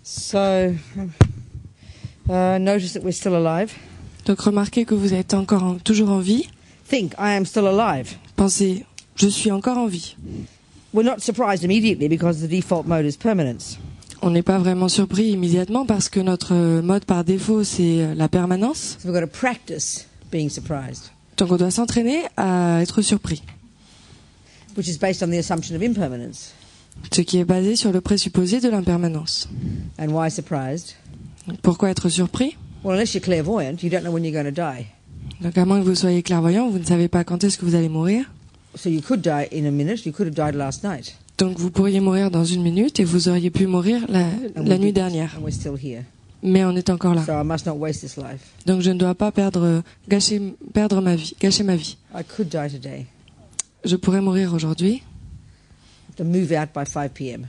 So, notice that we're still alive. Donc remarquez que vous êtes toujours en vie. Think, I am still alive. Pensez, je suis encore en vie. We're not surprised immediately because the default mode is permanence. On n'est pas vraiment surpris immédiatement parce que notre mode par défaut, c'est la permanence. So we've got to practice being surprised, Donc on doit s'entraîner à être surpris. which is based on the assumption of impermanence. Ce qui est basé sur le présupposé de l'impermanence. And why surprised? Pourquoi être surpris? Well, unless you're clairvoyant, you don't know when you're going to die. Donc à moins que vous soyez clairvoyant, vous ne savez pas quand est-ce que vous allez mourir. So you could die in a minute, you could have died last night. Donc vous pourriez mourir dans 1 minute et vous auriez pu mourir la nuit dernière. And we're still here. Mais on est encore là. So I must not waste this life. Donc je ne dois pas gâcher ma vie. I could die today. Je pourrais mourir aujourd'hui. To move out by 5 p.m.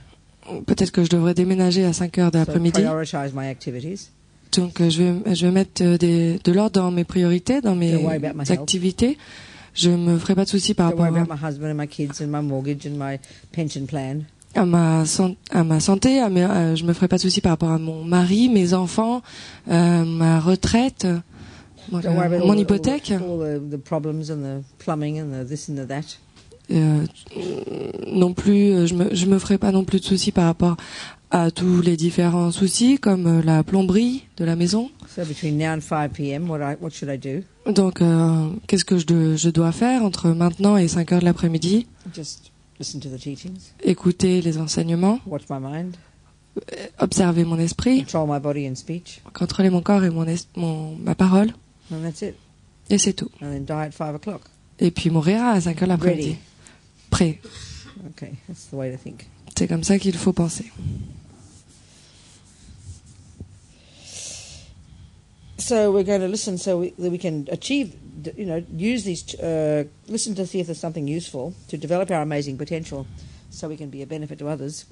Peut-être que je devrais déménager à 5 heures de So l'après-midi. prioritize my activities. Donc je vais mettre de l'ordre dans mes priorités, dans mes Don't worry about my health. activités. Je me ferai pas de soucis par Don't rapport worry about my husband and my kids and my mortgage and my pension plan. à ma santé. Je me ferai pas de soucis par rapport à mon mari, mes enfants, ma retraite, Don't worry about mon hypothèque. all the problems and the plumbing and the this and the that. Non plus, je me ferai pas non plus de soucis par rapport à tous les différents soucis comme la plomberie de la maison. So between now and 5 p.m., what should I do? Donc, qu'est-ce que je dois faire entre maintenant et 5 heures de l'après-midi? Just listen to the teachings, Écouter les enseignements, watch my mind, observer mon esprit, control my body and speech, contrôler mon corps et ma parole, and that's it. et c'est tout. And then die at 5 o'clock. Et puis mourir à 5 heures de l'après-midi. Ready. Prêt. Okay, that's the way to think. C'est comme ça qu'il faut penser. So we're going to listen that we can achieve, use these, listen to see if there's something useful to develop our amazing potential so we can be a benefit to others,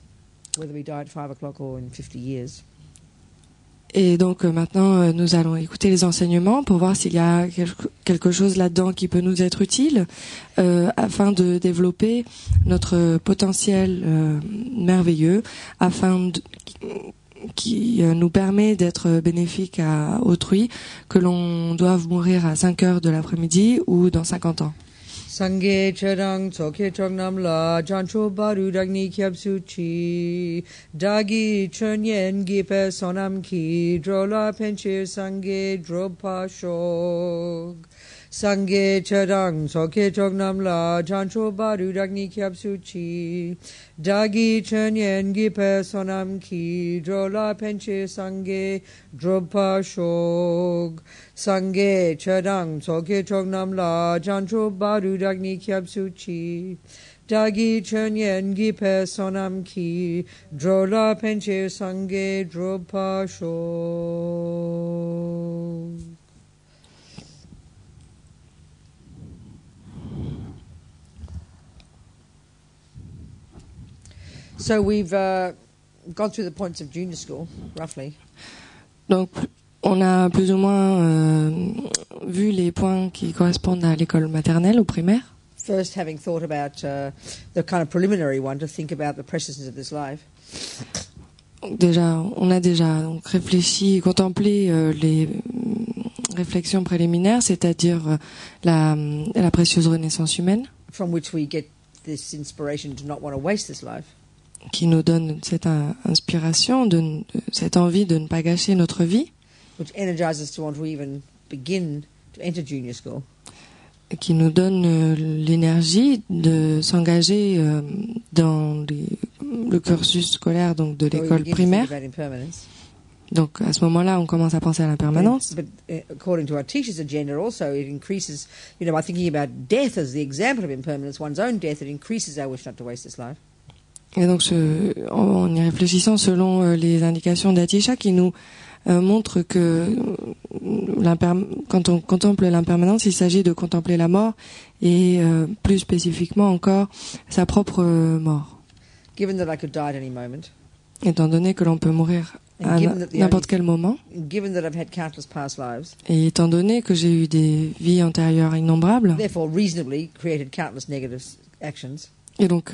whether we die at 5 o'clock or in 50 years. Et donc maintenant, nous allons écouter les enseignements pour voir s'il y a quelque chose là-dedans qui peut nous être utile afin de développer notre potentiel merveilleux, qui nous permet d'être bénéfique à autrui, que l'on doive mourir à 5 heures de l'après-midi ou dans 50 ans. Sangye chedang tsoke chognam la jancho baru dagni kyabsu chi dagi chönyen gipe sonam ki drola penchir sangye dropa shog. Sangye chedang tsoke chognam la jancho baru dagni kyabsu chi dagi chönyen gipe sonam ki drola penchir sangye dropa shog. Sangye chedang tsoke chognam la jancho baru dagni kyabsu chi dagi chönyen gipe sonam ki drola penchir sangye dropa shog. So we've gone through the points of junior school, roughly. Donc, on a plus ou moins vu les points qui correspondent à l'école maternelle, au primaire. First, having thought about the kind of preliminary one, to think about the preciousness of this life. On a déjà donc réfléchi, contemplé les réflexions préliminaires, c'est-à-dire la précieuse renaissance humaine, From which we get this inspiration to not want to waste this life. qui nous donne cette inspiration, cette envie de ne pas gâcher notre vie, Which energizes us to want to even begin to enter junior school. qui nous donne l'énergie de s'engager dans le cursus scolaire, donc de So we l'école begin to primaire. think about impermanence. Donc à ce moment-là, on commence à penser à l'impermanence. But according to our teacher's agenda also, it increases, by thinking about death as the example of impermanence, one's own death, it increases our wish not to waste this life. Et donc, en y réfléchissant selon les indications d'Atisha qui nous montrent que quand on contemple l'impermanence, il s'agit de contempler la mort et plus spécifiquement encore sa propre mort. Given that I could die at any moment, Étant donné que l'on peut mourir à n'importe quel moment, given that I've had countless past lives, et étant donné que j'ai eu des vies antérieures innombrables, therefore reasonably created countless negative actions, Et donc,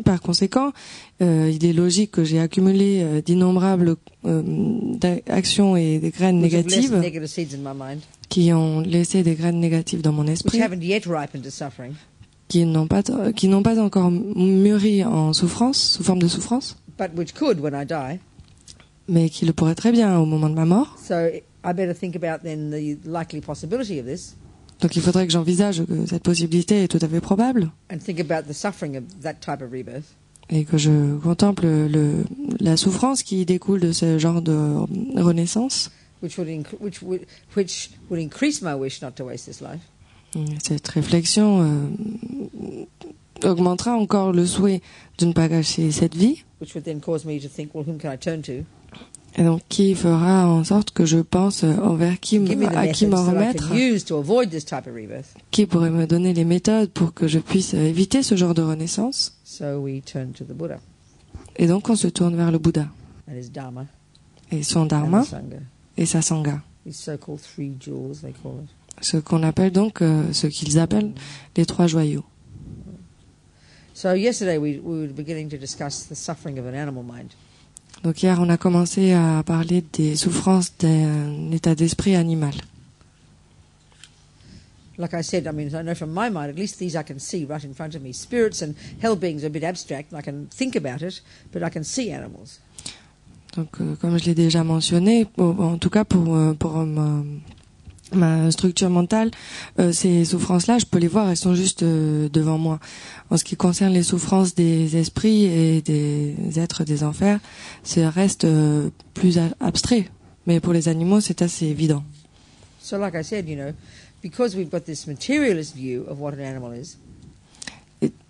par conséquent, il est logique que j'ai accumulé d'innombrables actions et des graines négatives qui ont laissé des graines négatives dans mon esprit, qui n'ont pas encore mûri en souffrance, sous forme de souffrance, mais qui le pourraient très bien au moment de ma mort. Donc il faudrait que j'envisage que cette possibilité est tout à fait probable et que je contemple la souffrance qui découle de ce genre de renaissance. Cette réflexion augmentera encore le souhait de ne pas gâcher cette vie. Et donc, qui fera en sorte que je pense à qui m'en remettre, qui pourrait me donner les méthodes pour que je puisse éviter ce genre de renaissance. Et donc, on se tourne vers le Bouddha et son Dharma et sa Sangha. Ce qu'on appelle donc, ce qu'ils appellent les trois joyaux. So yesterday we were beginning to discuss the suffering of an animal mind. Donc hier, on a commencé à parler des souffrances d'un état d'esprit animal. Like I said, I mean, I know from my mind, at least these I can see right in front of me. Spirits and hell beings are a bit abstract, and I can think about it, but I can see animals. Donc, comme je l'ai déjà mentionné, en tout cas pour ma structure mentale, ces souffrances-là, je peux les voir, elles sont juste devant moi. En ce qui concerne les souffrances des esprits et des êtres des enfers, ça reste plus abstrait. Mais pour les animaux, c'est assez évident. So like I said, you know, because we've got this materialist view of what an animal is.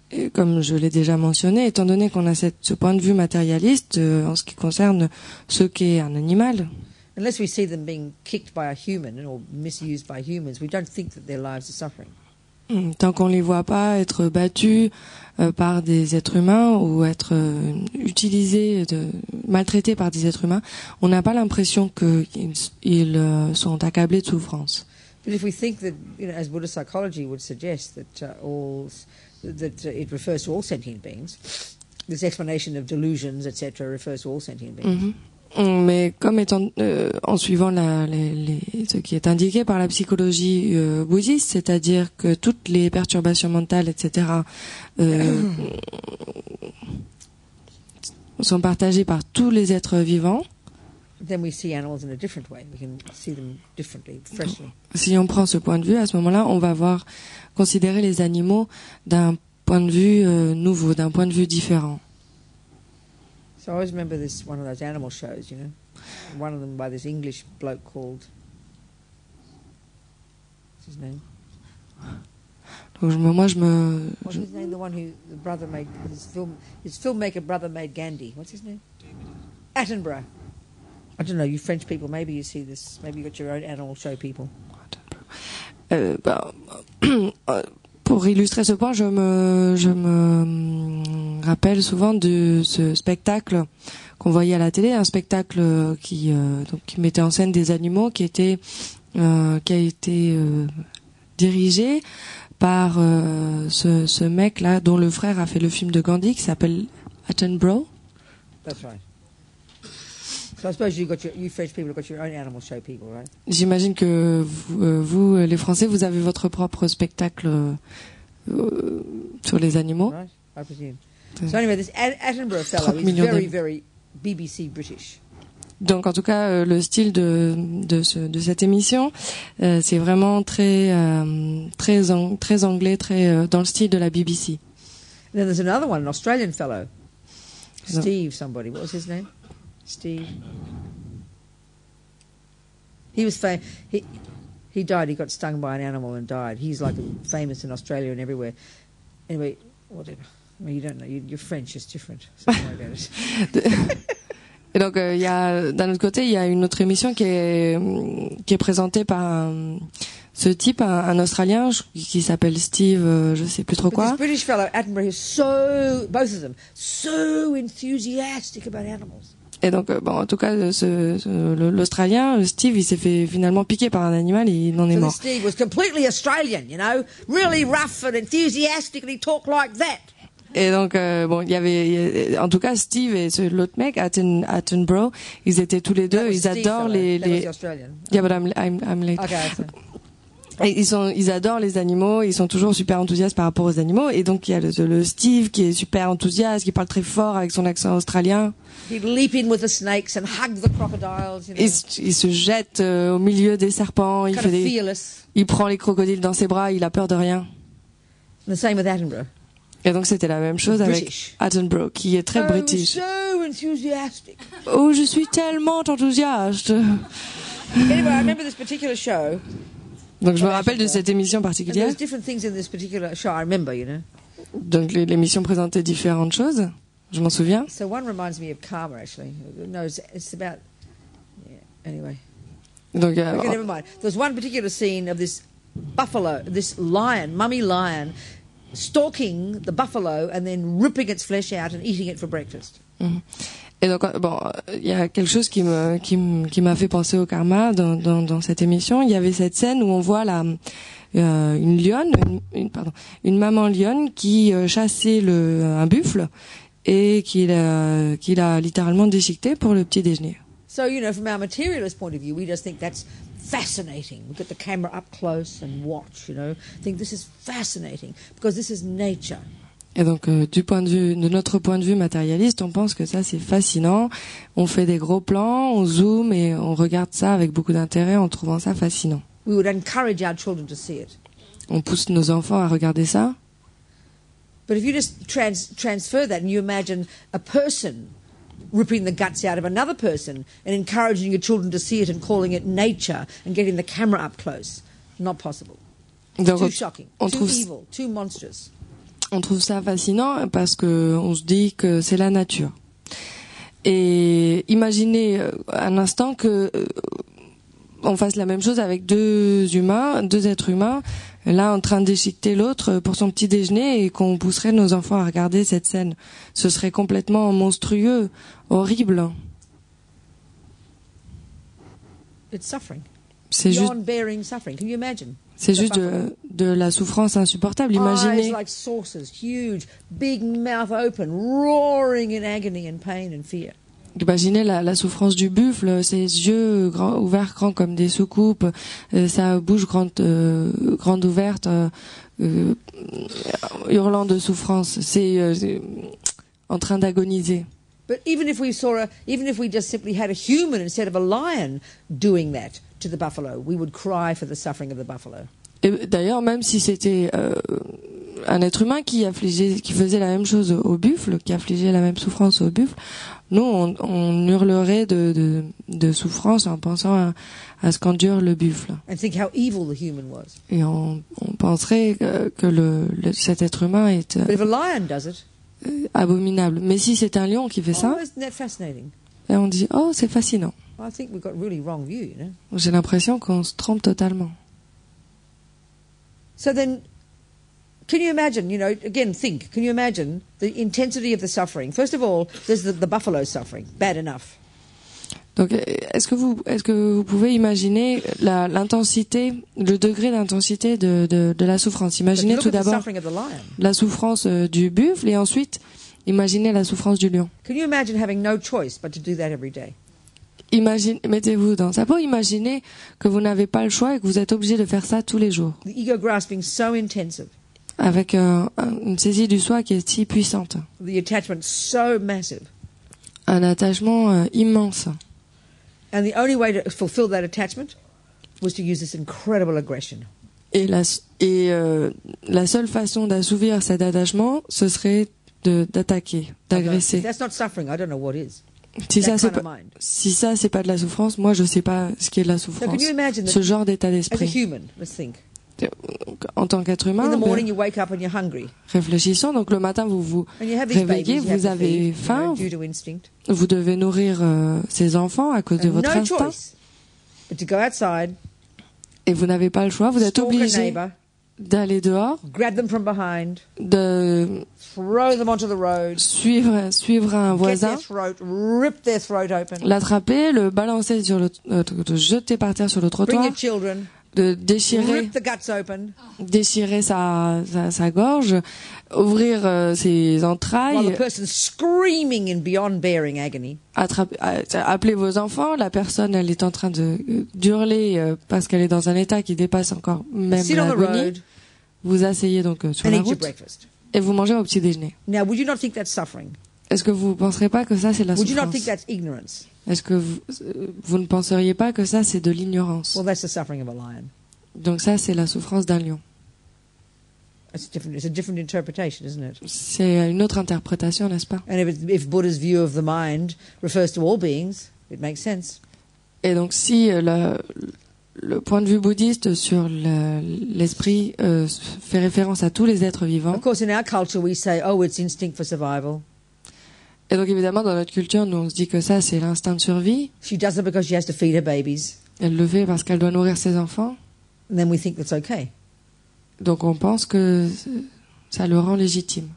Et comme je l'ai déjà mentionné, étant donné qu'on a ce point de vue matérialiste en ce qui concerne ce qu'est un animal, unless we see them being kicked by a human or misused by humans, we don't think that their lives are suffering. Tant qu'on les voit pas être battus par des êtres humains ou être utilisés, maltraités par des êtres humains, on n'a pas l'impression qu'ils sont accablés de souffrance. But if we think that, you know, as Buddhist psychology would suggest, that it refers to all sentient beings, this explanation of delusions, etc., refers to all sentient beings. Mais comme étant en suivant ce qui est indiqué par la psychologie bouddhiste, c'est-à-dire que toutes les perturbations mentales, etc., sont partagées par tous les êtres vivants. Then we see animals in a different way. We can see them differently, freshly. Si on prend ce point de vue, à ce moment-là, on va considérer les animaux d'un point de vue nouveau, d'un point de vue différent. So I always remember one of those animal shows, you know, one of them by this English bloke called, what's his name? Donc what's his name? The one who the brother made his filmmaker brother made Gandhi. What's his name? Attenborough. I don't know. You French people, maybe you see this. Maybe you got your own animal show people. Pour illustrer ce point, je me rappelle souvent de ce spectacle qu'on voyait à la télé, un spectacle qui mettait en scène des animaux, qui a été dirigé par ce mec-là, dont le frère a fait le film de Gandhi, qui s'appelle Attenborough. That's right. So I suppose you French people have got your own animal show people, right? J'imagine que vous, les Français, vous avez votre propre spectacle sur les animaux. Right, I presume. So anyway, this Attenborough fellow is very, very BBC British. Donc en tout cas, le style de cette émission, c'est vraiment très anglais, très dans le style de la BBC. And then there's another one, an Australian fellow, Steve somebody. What was his name? Steve. He was he died. He got stung by an animal and died. He's like famous in Australia and everywhere. Anyway, whatever. I mean, you don't know. Your French is different. So don't worry about it. Et donc, d'un autre côté, il y a une autre émission qui est présentée par ce type, un Australien qui s'appelle Steve, je sais plus trop quoi. This British fellow, Attenborough, is both of them, so enthusiastic about animals. Et donc, en tout cas, l'Australien, Steve, il s'est fait finalement piquer par un animal et il en est So mort. this Steve was completely Australian, you know, really rough and enthusiastic, and he talked like that. Et donc, en tout cas, Steve et l'autre mec, Attenborough, ils étaient tous les deux, That was ils Steve, adorent fellow. That was les. the Australian. Yeah, but I'm late. Okay, so. Et ils adorent les animaux, ils sont toujours super enthousiastes par rapport aux animaux. Et donc, il y a le Steve qui est super enthousiaste, qui parle très fort avec son accent australien. He'd leap in with the snakes and hug the crocodiles, you know. Il se jette au milieu des serpents, Kind of fearless. il prend les crocodiles dans ses bras, il a peur de rien. And the same with Attenborough. Et donc, c'était la même chose avec British. Attenborough, qui est très Oh, british. so enthusiastic. Oh, je suis tellement enthousiaste. Anyway, I remember this particular show. Donc, je me rappelle de cette émission And particulière. there's different things in this particular show. I remember, you know. Donc, l'émission présentait différentes choses. Je m'en souviens. So one reminds me of Karma, actually. No, it's about. Yeah. Anyway. Donc, Okay, never mind. There's one particular scene of this buffalo, this lion, mummy lion, stalking the buffalo and then ripping its flesh out and eating it for breakfast. Et donc, il y a quelque chose qui m'a fait penser au karma dans cette émission. Il y avait cette scène où on voit une lionne, une maman lionne qui chassait un buffle et qu'il a littéralement déchiqueté pour le petit déjeuner. So, you know, from our materialist point of view, we just think that's fascinating. We get the camera up close and watch, you know. Think this is fascinating because this is nature. Et donc, de notre point de vue matérialiste, on pense que ça c'est fascinant. On fait des gros plans, on zoome et on regarde ça avec beaucoup d'intérêt en trouvant ça fascinant. We would encourage our children to see it. On pousse nos enfants à regarder ça. But if you just transfer that and you imagine a person ripping the guts out of another person and encouraging your children to see it and calling it nature and getting the camera up close, not possible. Donc, Too shocking, too evil, too monstrous. On trouve ça fascinant parce que on se dit que c'est la nature. Et imaginez un instant que on fasse la même chose avec deux êtres humains, l'un en train de déchiqueter l'autre pour son petit déjeuner et qu'on pousserait nos enfants à regarder cette scène. Ce serait complètement monstrueux, horrible. It's suffering. C'est juste, Beyond bearing suffering. Can you imagine? c'est juste de la souffrance insupportable. Imaginez. Eyes like saucers, huge, big mouth open, roaring in agony and pain and fear. Imaginez la souffrance du buffle, ses yeux ouverts grands comme des soucoupes, sa bouche grande ouverte, hurlant de souffrance. C'est en train d'agoniser. But even if we just simply had a human instead of a lion doing that to the buffalo, we would cry for the suffering of the buffalo. Et d'ailleurs, même si c'était un être humain qui faisait la même chose au buffle, qui infligeait la même souffrance au buffle, nous, on hurlerait de souffrance en pensant à ce qu'endure le buffle. And think how evil the human was. Et on penserait que cet être humain est But if a lion does it, abominable. Mais si c'est un lion qui fait ça, isn't that fascinating? et on dit, oh, c'est fascinant. I think we've got a really wrong view, you know. J'ai l'impression qu'on se trompe totalement. So then, can you imagine, you know, again, can you imagine the intensity of the suffering? First of all, there's the buffalo suffering, bad enough. Donc, est-ce que vous pouvez imaginer l'intensité, le degré d'intensité de la souffrance? Imaginez tout d'abord la souffrance du buffle et ensuite, imaginez la souffrance du lion. Can you imagine having no choice but to do that every day? Mettez-vous dans sa peau, imaginez que vous n'avez pas le choix et que vous êtes obligé de faire ça tous les jours. The ego grasping so intensive. Avec une saisie du soi qui est si puissante. The attachment so massive. Un attachement immense. And the only way to fulfill that attachment was to use this incredible aggression. Et la seule façon d'assouvir cet attachement, ce serait d'attaquer, d'agresser. If that's not suffering, I don't know what is. Si ça c'est pas de la souffrance, moi je sais pas ce qu'est de la souffrance. Ce genre d'état d'esprit. As a human, let's think. En tant qu'être humain, In the morning, you wake up and you're hungry. Réfléchissons. Donc le matin, vous vous réveillez, vous avez faim, vous devez nourrir ces enfants à cause de votre instinct. But to go outside, et vous n'avez pas le choix, vous êtes obligé d'aller dehors, grab them from behind, de throw them onto the road, suivre un get voisin, their throat, rip their throat open, l'attraper, le balancer sur le jeter par terre sur le bring trottoir, your children, de déchirer rip the guts open, sa gorge, ouvrir ses while the entrailles, person's screaming in beyond bearing agony. appeler vos enfants, la personne elle est en train d'hurler parce qu'elle est dans un état qui dépasse encore même Sit on the l'agonie. road Vous asseyez donc sur and la eat your route breakfast. et vous mangez au petit déjeuner. Now, would you not think that's suffering? Est-ce que vous ne penserez pas que ça c'est de la Would you not souffrance? think that's ignorance? Est-ce que vous ne penseriez pas que ça c'est de l'ignorance? Well, that's the suffering of a lion. Donc ça c'est la souffrance d'un lion. It's a different interpretation, isn't it? C'est une autre interprétation, n'est-ce pas? And if Buddha's view of the mind refers to all beings, it makes sense. Et donc si le point de vue bouddhiste sur l'esprit fait référence à tous les êtres vivants. Of course, in our culture, we say, oh, it's instinct for survival. Et donc évidemment dans notre culture, nous on se dit que ça c'est l'instinct de survie. She does it because she has to feed her babies. Elle le fait parce qu'elle doit nourrir ses enfants. And then we think that's okay. Donc on pense que ça le rend légitime.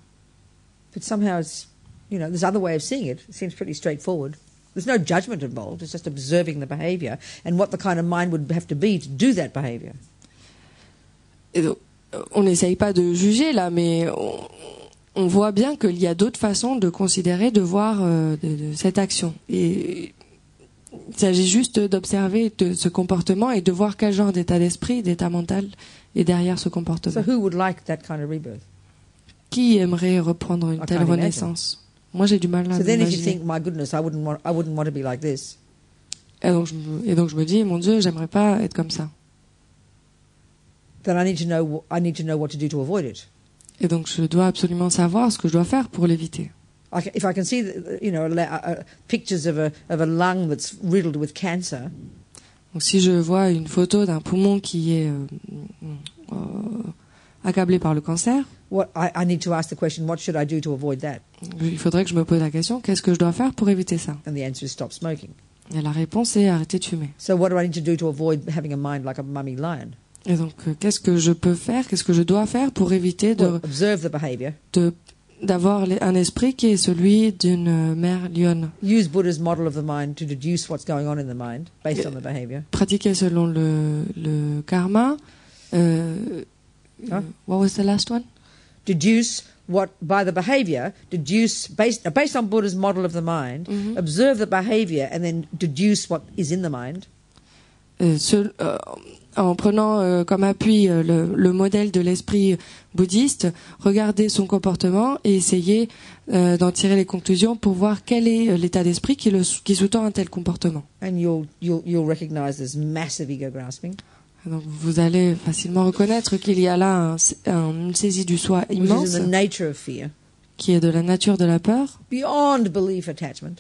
But somehow it's, there's other way of seeing it. It seems pretty straightforward. There's no judgment involved. It's just observing the behavior and what the kind of mind would have to be to do that behavior. Et donc, on n'essaye pas de juger là, mais on voit bien qu'il y a d'autres façons de considérer, de voir de cette action. Et il s'agit juste d'observer ce comportement et de voir quel genre d'état d'esprit, d'état mental est derrière ce comportement. So who would like that kind of rebirth? Qui aimerait reprendre une I telle can't imagine. renaissance? Moi, j'ai du mal à So then if you l'imaginer. think, my goodness, I wouldn't want to be like this, Et donc, je me dis, mon Dieu, j'aimerais pas être comme ça. then I need to know what to do to avoid it. Et donc, je dois absolument savoir ce que je dois faire pour l'éviter. If I can see, pictures of a lung that's riddled with cancer, Donc, si je vois une photo d'un poumon qui est accablé par le cancer, I need to ask the question, what should I do to avoid that? il faudrait que je me pose la question, qu'est-ce que je dois faire pour éviter ça? And the answer is stop smoking. Et la réponse est arrêter de fumer. So what do I need to do to avoid having a mind like a mummy lion? Et donc, qu'est-ce que je peux faire, qu'est-ce que je dois faire pour éviter Well, observe the behavior. d'avoir un esprit qui est celui d'une mère lionne? Use Buddha's model of the mind to deduce what's going on in the mind based on the behavior. Pratiquer selon le karma. What was the last one? Deduce what by the behavior. Deduce based on Buddha's model of the mind. Mhm. Observe the behavior and then deduce what is in the mind. En prenant comme appui le modèle de l'esprit bouddhiste, regarder son comportement et essayer d'en tirer les conclusions pour voir quel est l'état d'esprit qui sous-tend un tel comportement. And you'll recognize this massive ego grasping, Donc vous allez facilement reconnaître qu'il y a là une saisie du soi which is immense in the nature of fear, qui est de la nature de la peur, beyond belief attachment.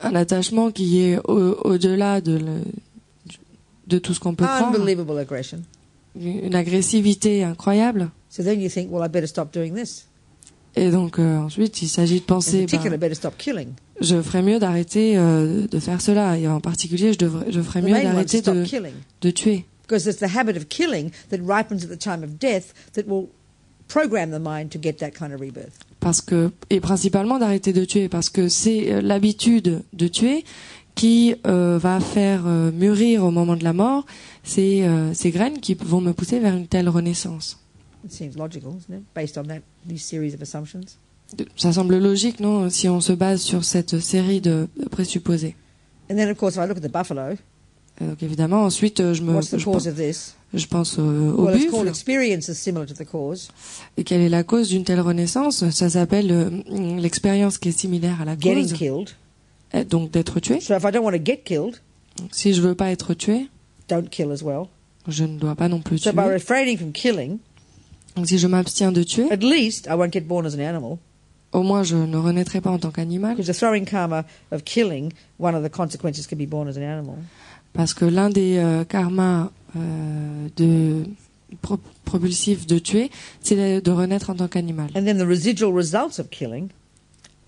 un attachement qui est au-delà de tout ce qu'on peut croire, Unbelievable aggression. une agressivité incroyable. So then you think, well, I better stop doing this. Et donc ensuite, il s'agit de In penser, particular, better stop killing. je ferais mieux d'arrêter de faire cela. Et en particulier, je ferais The mieux main one is d'arrêter stop killing. de tuer. Because it's the habit of killing that ripens at the time of death that will program the mind to get that kind of rebirth. Et principalement d'arrêter de tuer, parce que c'est l'habitude de tuer qui va faire mûrir au moment de la mort ces graines qui vont me pousser vers une telle renaissance. It seems logical, isn't it? Based on these series of assumptions. Ça semble logique, non, si on se base sur cette série de présupposés. And then, of course, if I look at the buffalo, Donc évidemment, ensuite, what's the cause of this? je pense au Well, it's called buffle. experience is similar to the cause. Et quelle est la cause d'une telle renaissance? Ça s'appelle l'expérience qui est similaire à la Getting cause, killed. donc d'être tué. So if I don't want to get killed, Donc, si je veux pas être tué, don't kill as well. je ne dois pas non plus So tuer. by refraining from killing, Donc si je m'abstiens de tuer, at least I won't get born as an animal. au moins je ne renaîtrai pas en tant qu'animal, Because the throwing karma of killing, one of the consequences could be born as an animal. parce que l'un des karmas propulsifs de tuer, c'est de renaître en tant qu'animal. And then the residual results of killing,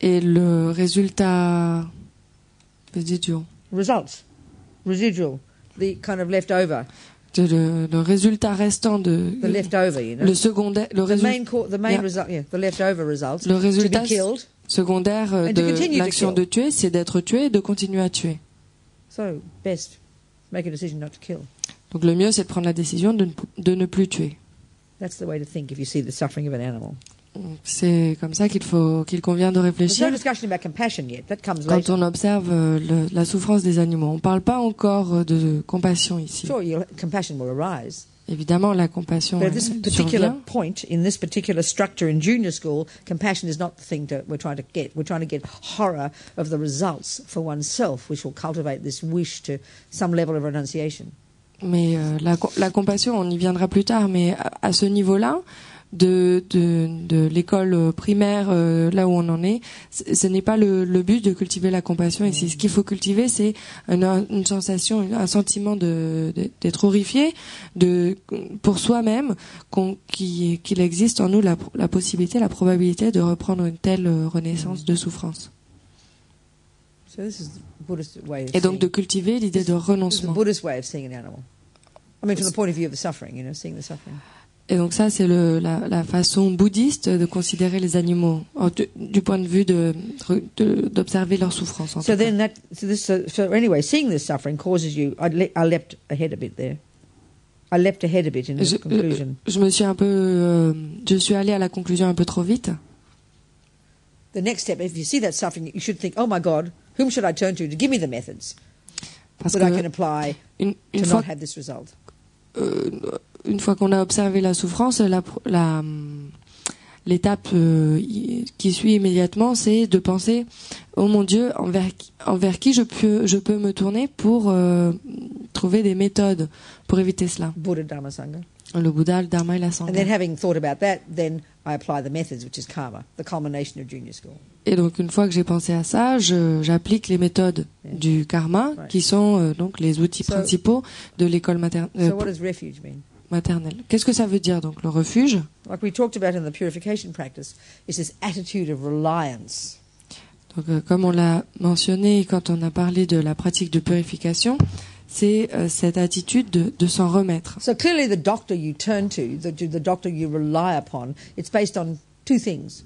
Et le résultat residual, residual, the kind of leftover. le résultat restant de the leftover, you know. le secondaire, le The main, Yeah. result, yeah, the leftover result, Le to résultat be killed. secondaire And to continue de to l'action kill. de tuer, c'est d'être tué et de continuer à tuer. So best make a decision not to kill. Donc le mieux, c'est de prendre la décision de ne plus tuer. That's the way to think if you see the suffering of an animal. C'est comme ça qu'il convient de There's no réfléchir discussion about compassion yet. That comes quand later. on observe la souffrance des animaux. On ne parle pas encore de compassion ici. Sure, compassion will arise. Évidemment, la compassion But at this particular survient. point, in this particular structure in junior school, compassion is not the thing we're trying to get. We're trying to get horror of the results for oneself, which will cultivate this wish to some level of renunciation. Mais la compassion, on y viendra plus tard. Mais à ce niveau-là, de l'école primaire, là où on en est, ce n'est pas le but de cultiver la compassion ici. Ce qu'il faut cultiver, c'est une sensation, un sentiment d'être horrifié, pour soi-même, qu'il existe en nous la possibilité, la probabilité de reprendre une telle renaissance de souffrance. So this is the Buddhist way of Et donc seeing. de cultiver l'idée de This is the renoncement. Buddhist way of seeing an animal. I mean, from the point of view of the suffering, seeing the suffering. Et donc ça, c'est la façon bouddhiste de considérer les animaux, du point de vue d'observer leur souffrance. En So tout cas. then so anyway, seeing this suffering causes you. I leapt ahead a bit there. I leapt ahead a bit in the conclusion. Je me suis je suis allée à la conclusion un peu trop vite. The next step, if you see that suffering, you should think, oh my God, whom should I turn to give me the methods Parce that I can que apply une to fois, not have this result? une fois qu'on a observé la souffrance, l'étape qui suit immédiatement, c'est de penser, oh mon Dieu, envers qui je peux me tourner pour trouver des méthodes pour éviter cela. Buddha, Dhamma, Sangha. Le Bouddha, le Dharma et la And Sangha. then having thought about that, then I apply the methods, which is karma, the culmination of junior school. Et donc une fois que j'ai pensé à ça, j'applique les méthodes du karma, Right. qui sont donc les outils So- principaux de l'école So what does refuge mean? maternelle. Qu'est-ce que ça veut dire donc le refuge? Like we talked about in the purification practice, is this attitude of reliance. Donc comme on l'a mentionné quand on a parlé de la pratique de purification, c'est cette attitude de s'en remettre. So clearly the doctor you turn to, the doctor you rely upon, it's based on two things.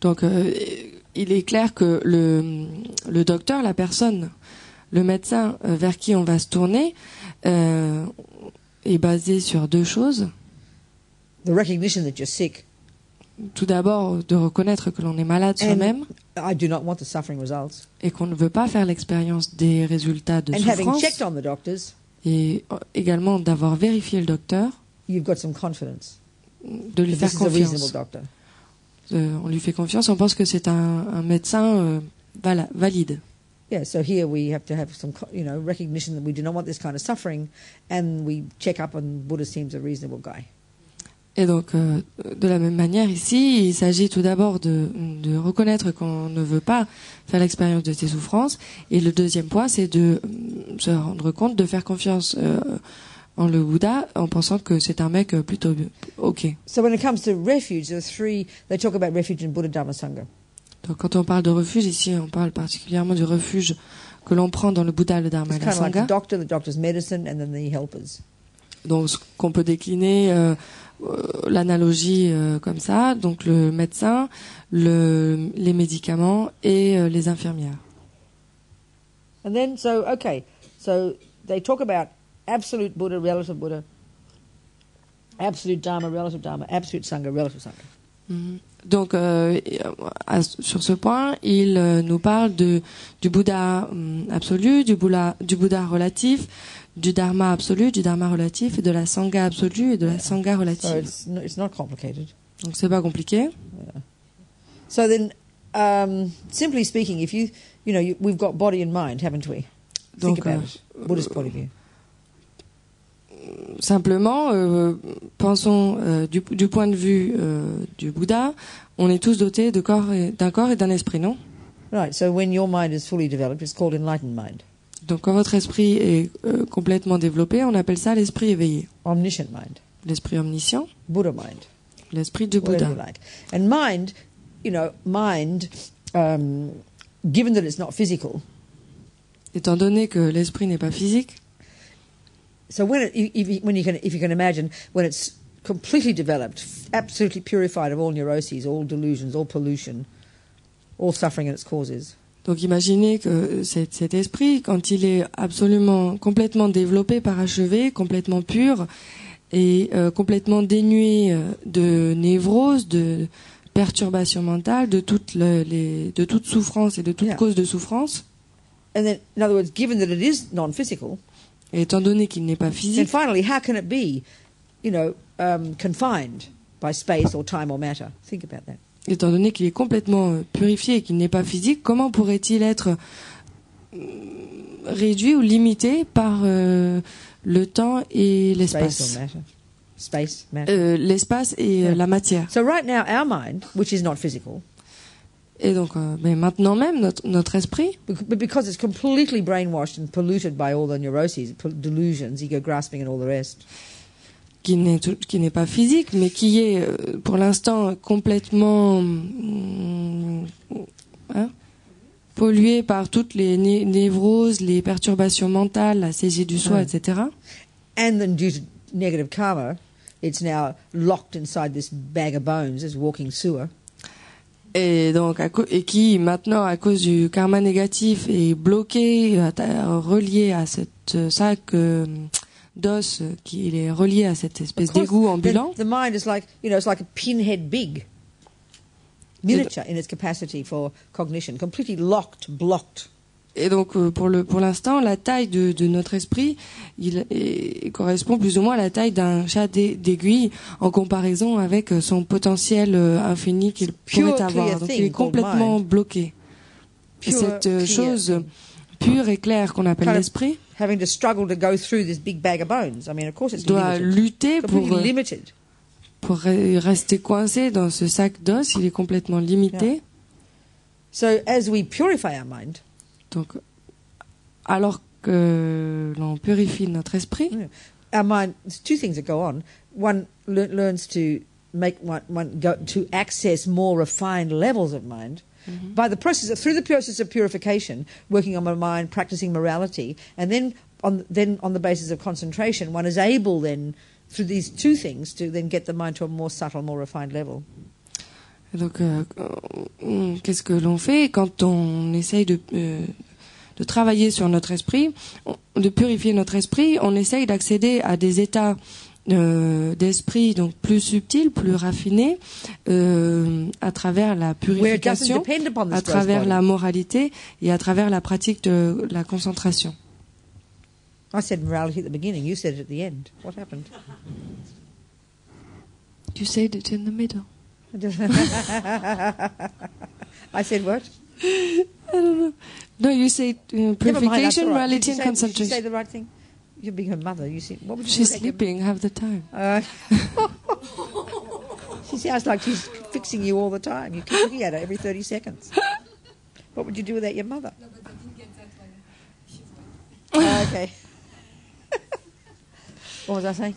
Donc il est clair que le docteur, la personne, le médecin vers qui on va se tourner est basé sur deux choses. The recognition that you're sick, Tout d'abord, de reconnaître que l'on est malade soi-même I do not want the suffering results. et qu'on ne veut pas faire l'expérience des résultats de And having souffrance, checked on the doctors, et également d'avoir vérifié le docteur, you've got some confidence de lui that faire this is a reasonable confiance. doctor. On lui fait confiance, on pense que c'est un médecin valide. Yeah, so here we have to have some, recognition that we do not want this kind of suffering, and we check up on Buddha seems a reasonable guy. Et donc, de la même manière, ici, il s'agit tout d'abord de reconnaître qu'on ne veut pas faire l'expérience de ces souffrances. Et le deuxième point, c'est de se rendre compte, de faire confiance en le Bouddha, en pensant que c'est un mec plutôt OK. So when it comes to refuge, there are three, they talk about refuge in Buddha, Dhamma, Sangha. Donc, quand on parle de refuge, ici, on parle particulièrement du refuge que l'on prend dans le Bouddha, le Dharma et It's la kind of like Sangha. the doctor's medicine, and then the helpers. Donc, ce qu'on peut décliner l'analogie comme ça, donc le médecin, les médicaments et les infirmières. And then, so they talk about absolute Buddha, relative Buddha, absolute Dharma, relative Dharma, absolute Sangha, relative Sangha. Mhm. Donc, sur ce point, il nous parle du Bouddha absolu, du Bouddha relatif, du Dharma absolu, du Dharma relatif, et de la Sangha absolue et de la Sangha So relative. it's not complicated. Donc, c'est pas compliqué. So then, simply speaking, if we've got body and mind, haven't we? Think Donc, about it, Buddhist point of view. simplement, pensons du point de vue du Bouddha, on est tous dotés d'un corps et d'un esprit, non? Right, so when your mind is fully developed, it's called enlightened mind, Donc quand votre esprit est complètement développé, on appelle ça l'esprit éveillé. omniscient mind, L'esprit omniscient, Buddha mind, l'esprit de whatever Bouddha. you like. And mind, given that it's not physical, Étant donné que l'esprit n'est pas physique, So if you can imagine, when it's completely developed, absolutely purified of all neuroses, all delusions, all pollution, all suffering and its causes. Donc imaginez que cet esprit, quand il est absolument complètement développé, parachevé, complètement pur et complètement dénué de névrose, de perturbation mentale, de toute souffrance et de toute cause de souffrance. And then, in other words, given that it is non-physical, et étant donné qu'il n'est pas physique, then finally, how can it be, confined by space or time or matter? Think about that. Étant donné qu'il est complètement purifié et qu'il n'est pas physique, comment pourrait-il être réduit ou limité par le temps et l'espace? Space, matter. L'espace et la matière. So right now, our mind, which is not physical, et donc, mais maintenant même, notre esprit, but because it's completely brainwashed and polluted by all the neuroses, delusions, ego grasping and all the rest, qui n'est pas physique, mais qui est pour l'instant complètement pollué par toutes les névroses, les perturbations mentales, la saisie du soi, etc. And then due to negative karma, it's now locked inside this bag of bones, this walking sewer. Et donc, et qui maintenant, à cause du karma négatif, est bloqué, relié à cette sac d'os qui est relié à cette espèce d'égout ambulant. The mind is like, it's like a pinhead big, miniature in its capacity for cognition, completely locked, blocked. Et donc, pour l'instant, la taille de notre esprit, il correspond plus ou moins à la taille d'un chat d'aiguille en comparaison avec son potentiel infini qu'il pourrait avoir. Donc, il est complètement bloqué. Et cette chose pure et claire qu'on appelle l'esprit doit lutter pour rester coincé dans ce sac d'os. Il est complètement limité. Yeah. So, as we purify our mind, donc, alors que l'on purifie notre esprit, our mind, there's two things that go on. One learns to make one go to access more refined levels of mind by the through the process of purification, working on my mind, practicing morality, and then on the basis of concentration, one is able then through these two things to then get the mind to a more subtle, more refined level. Donc, qu'est-ce que l'on fait quand on essaye de travailler sur notre esprit, de purifier notre esprit? On essaye d'accéder à des états d'esprit donc plus subtils, plus raffinés, à travers la purification, à travers la moralité et à travers la pratique de la concentration. I said morality at the beginning. You said it at the end. What happened? You said it in the middle. I said what? I don't know. No, you say purification, morality, and concentration. Did you say the right thing? You're being her mother. You see, what would you She's sleeping half the time. She sounds like she's fixing you all the time. You keep looking at her every 30 seconds. What would you do without your mother? No, but I didn't get that one. Okay. What was I saying?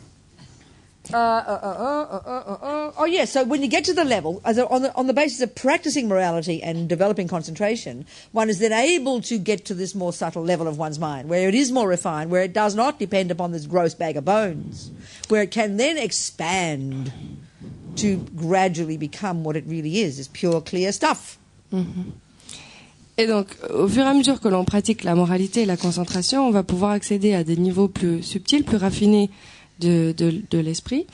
Oh yeah. So when you get to the level, on the basis of practicing morality and developing concentration, one is then able to get to this more subtle level of one's mind, where it is more refined, where it does not depend upon this gross bag of bones, where it can then expand to gradually become what it really is pure, clear stuff. Et donc, au fur et à mesure que l'on pratique la moralité et la concentration, on va pouvoir accéder à des niveaux plus subtils, plus raffinés de l'esprit,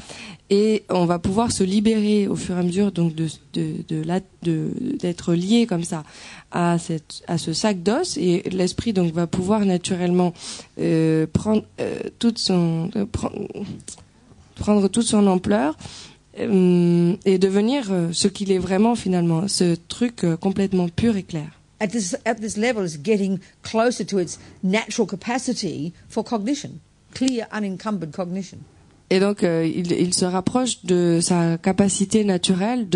et on va pouvoir se libérer au fur et à mesure donc d'être lié comme ça à ce sac d'os, et l'esprit donc va pouvoir naturellement prendre toute son ampleur et devenir ce qu'il est vraiment finalement, ce truc complètement pur et clair. At this level is getting closer to its natural capacity for cognition. Clear, unencumbered cognition. Et donc, il se rapproche de sa capacité naturelle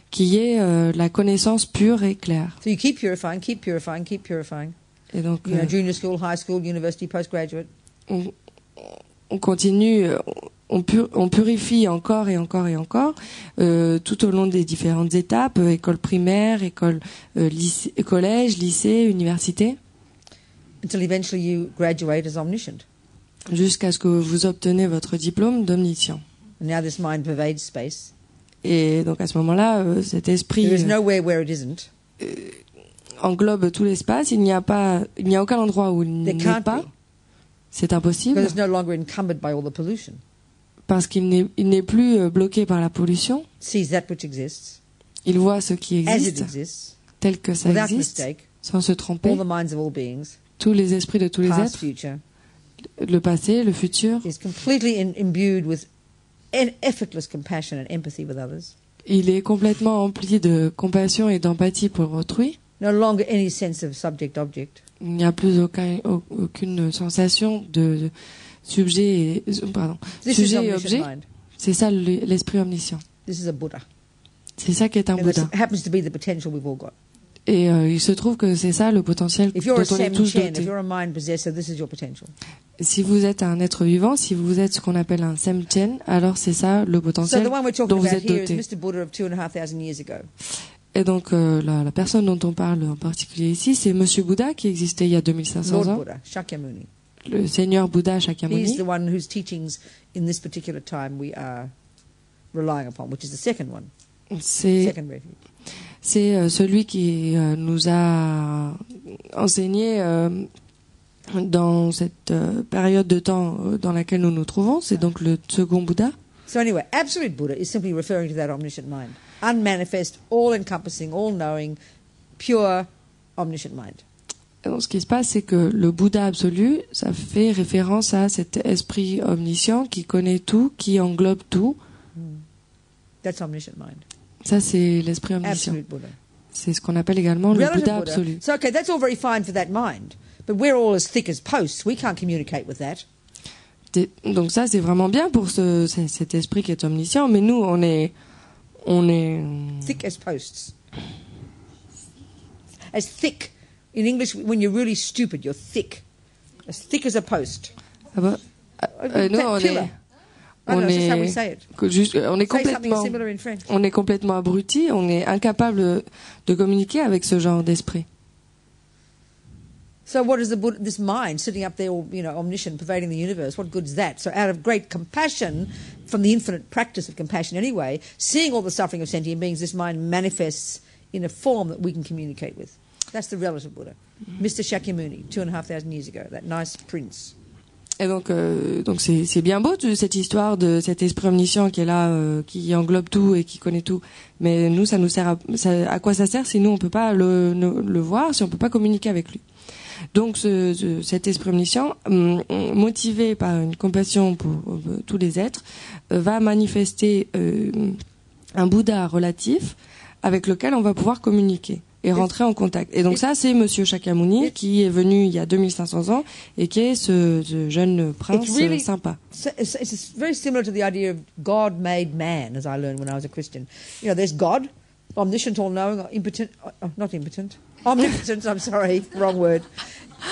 qui est la connaissance pure et claire. So you keep purifying, keep purifying, keep purifying. Et donc, junior school, high school, university, postgraduate. On continue, on purifie encore et encore et encore, tout au long des différentes étapes, école primaire, collège, lycée, université. Until eventually you graduate as omniscient. jusqu'à ce que vous obtenez votre diplôme d'omniscient. And now this mind pervades space. Et donc à ce moment-là, cet esprit There is nowhere where it isn't. englobe tout l'espace. Il n'y a aucun endroit où il There n'est can't pas. be. C'est impossible Because it's no longer encumbered by all the pollution. parce qu'il n'est plus bloqué par la pollution. Sees that which exists Il voit ce qui as it existe exists, tel que ça without existe, mistake. sans se tromper. All the minds of all beings, Tous les esprits de tous les past, êtres, future, le passé, le futur. is completely imbued with effortless compassion and empathy with others. Il est complètement empli de compassion et d'empathie pour autrui. No longer any sense of subject-object. Il n'y a plus aucune sensation de sujet This is sujet et omniscient objet. mind. C'est ça l'esprit omniscient. This is a Buddha. C'est ça qui est un And Bouddha. that happens to be the potential we've all got. Et il se trouve que c'est ça le potentiel If you're dont a on est tous Sem-Chen, if dotés. you're a mind possessor, this is your potential. Si vous êtes un être vivant, si vous êtes ce qu'on appelle un Sem-Chen, alors c'est ça le So potentiel the one we're talking dont vous about êtes here is doté. Mr. Buddha of 2,500 years ago. Et donc la personne dont on parle en particulier ici, c'est Monsieur Bouddha qui existait il y a 2500 Lord ans, Buddha, Shakyamuni. le Seigneur Bouddha He's Shakyamuni. the one whose teachings in this particular time we are relying upon, which is the second one, C'est second refuge. celui qui nous a enseigné dans cette période de temps dans laquelle nous nous trouvons. C'est donc le second Bouddha. So anyway, absolute Buddha is simply referring to that omniscient mind. Unmanifest, all-encompassing, all-knowing, pure, omniscient mind. Et donc, ce qui se passe, c'est que le Bouddha absolu, ça fait référence à cet esprit omniscient qui connaît tout, qui englobe tout. That's omniscient mind. Ça, c'est l'esprit omniscient. Absolute Buddha. C'est ce qu'on appelle également le Relative Bouddha Buddha. absolu. So okay, that's all very fine for that mind. But we're all as thick as posts. We can't communicate with that. Donc ça, c'est vraiment bien pour cet esprit qui est omniscient, mais nous, on est Thick as posts. As thick. In English, when you're really stupid, you're thick. As thick as a post. Ah bah, nous, on Pillar. est, I on don't know, that's how we est, say it. on est Say something complètement, similar in French. on est complètement abruti, on est incapable de communiquer avec ce genre d'esprit. So what is the Buddha, this mind sitting up there, all, omniscient, pervading the universe? What good is that? So out of great compassion, from the infinite practice of compassion anyway, seeing all the suffering of sentient beings, this mind manifests in a form that we can communicate with. That's the relative Buddha. Mr. Shakyamuni, 2,500 years ago, that nice prince. Et donc c'est bien beau cette histoire de cet esprit omniscient qui est là, qui englobe tout et qui connaît tout. Mais nous, ça nous sert à quoi ça sert si nous on peut pas le voir, si on peut pas communiquer avec lui. Donc cet esprit omniscient, motivé par une compassion pour tous les êtres, va manifester un Bouddha relatif avec lequel on va pouvoir communiquer et rentrer en contact. Et donc ça, c'est Monsieur Shakyamuni qui est venu il y a 2500 ans et qui est ce jeune prince really sympa. It's very similar to the idea of God made man, as I learned when I was a Christian. There's God, omniscient, all-knowing, omnipotent, I'm sorry, wrong word.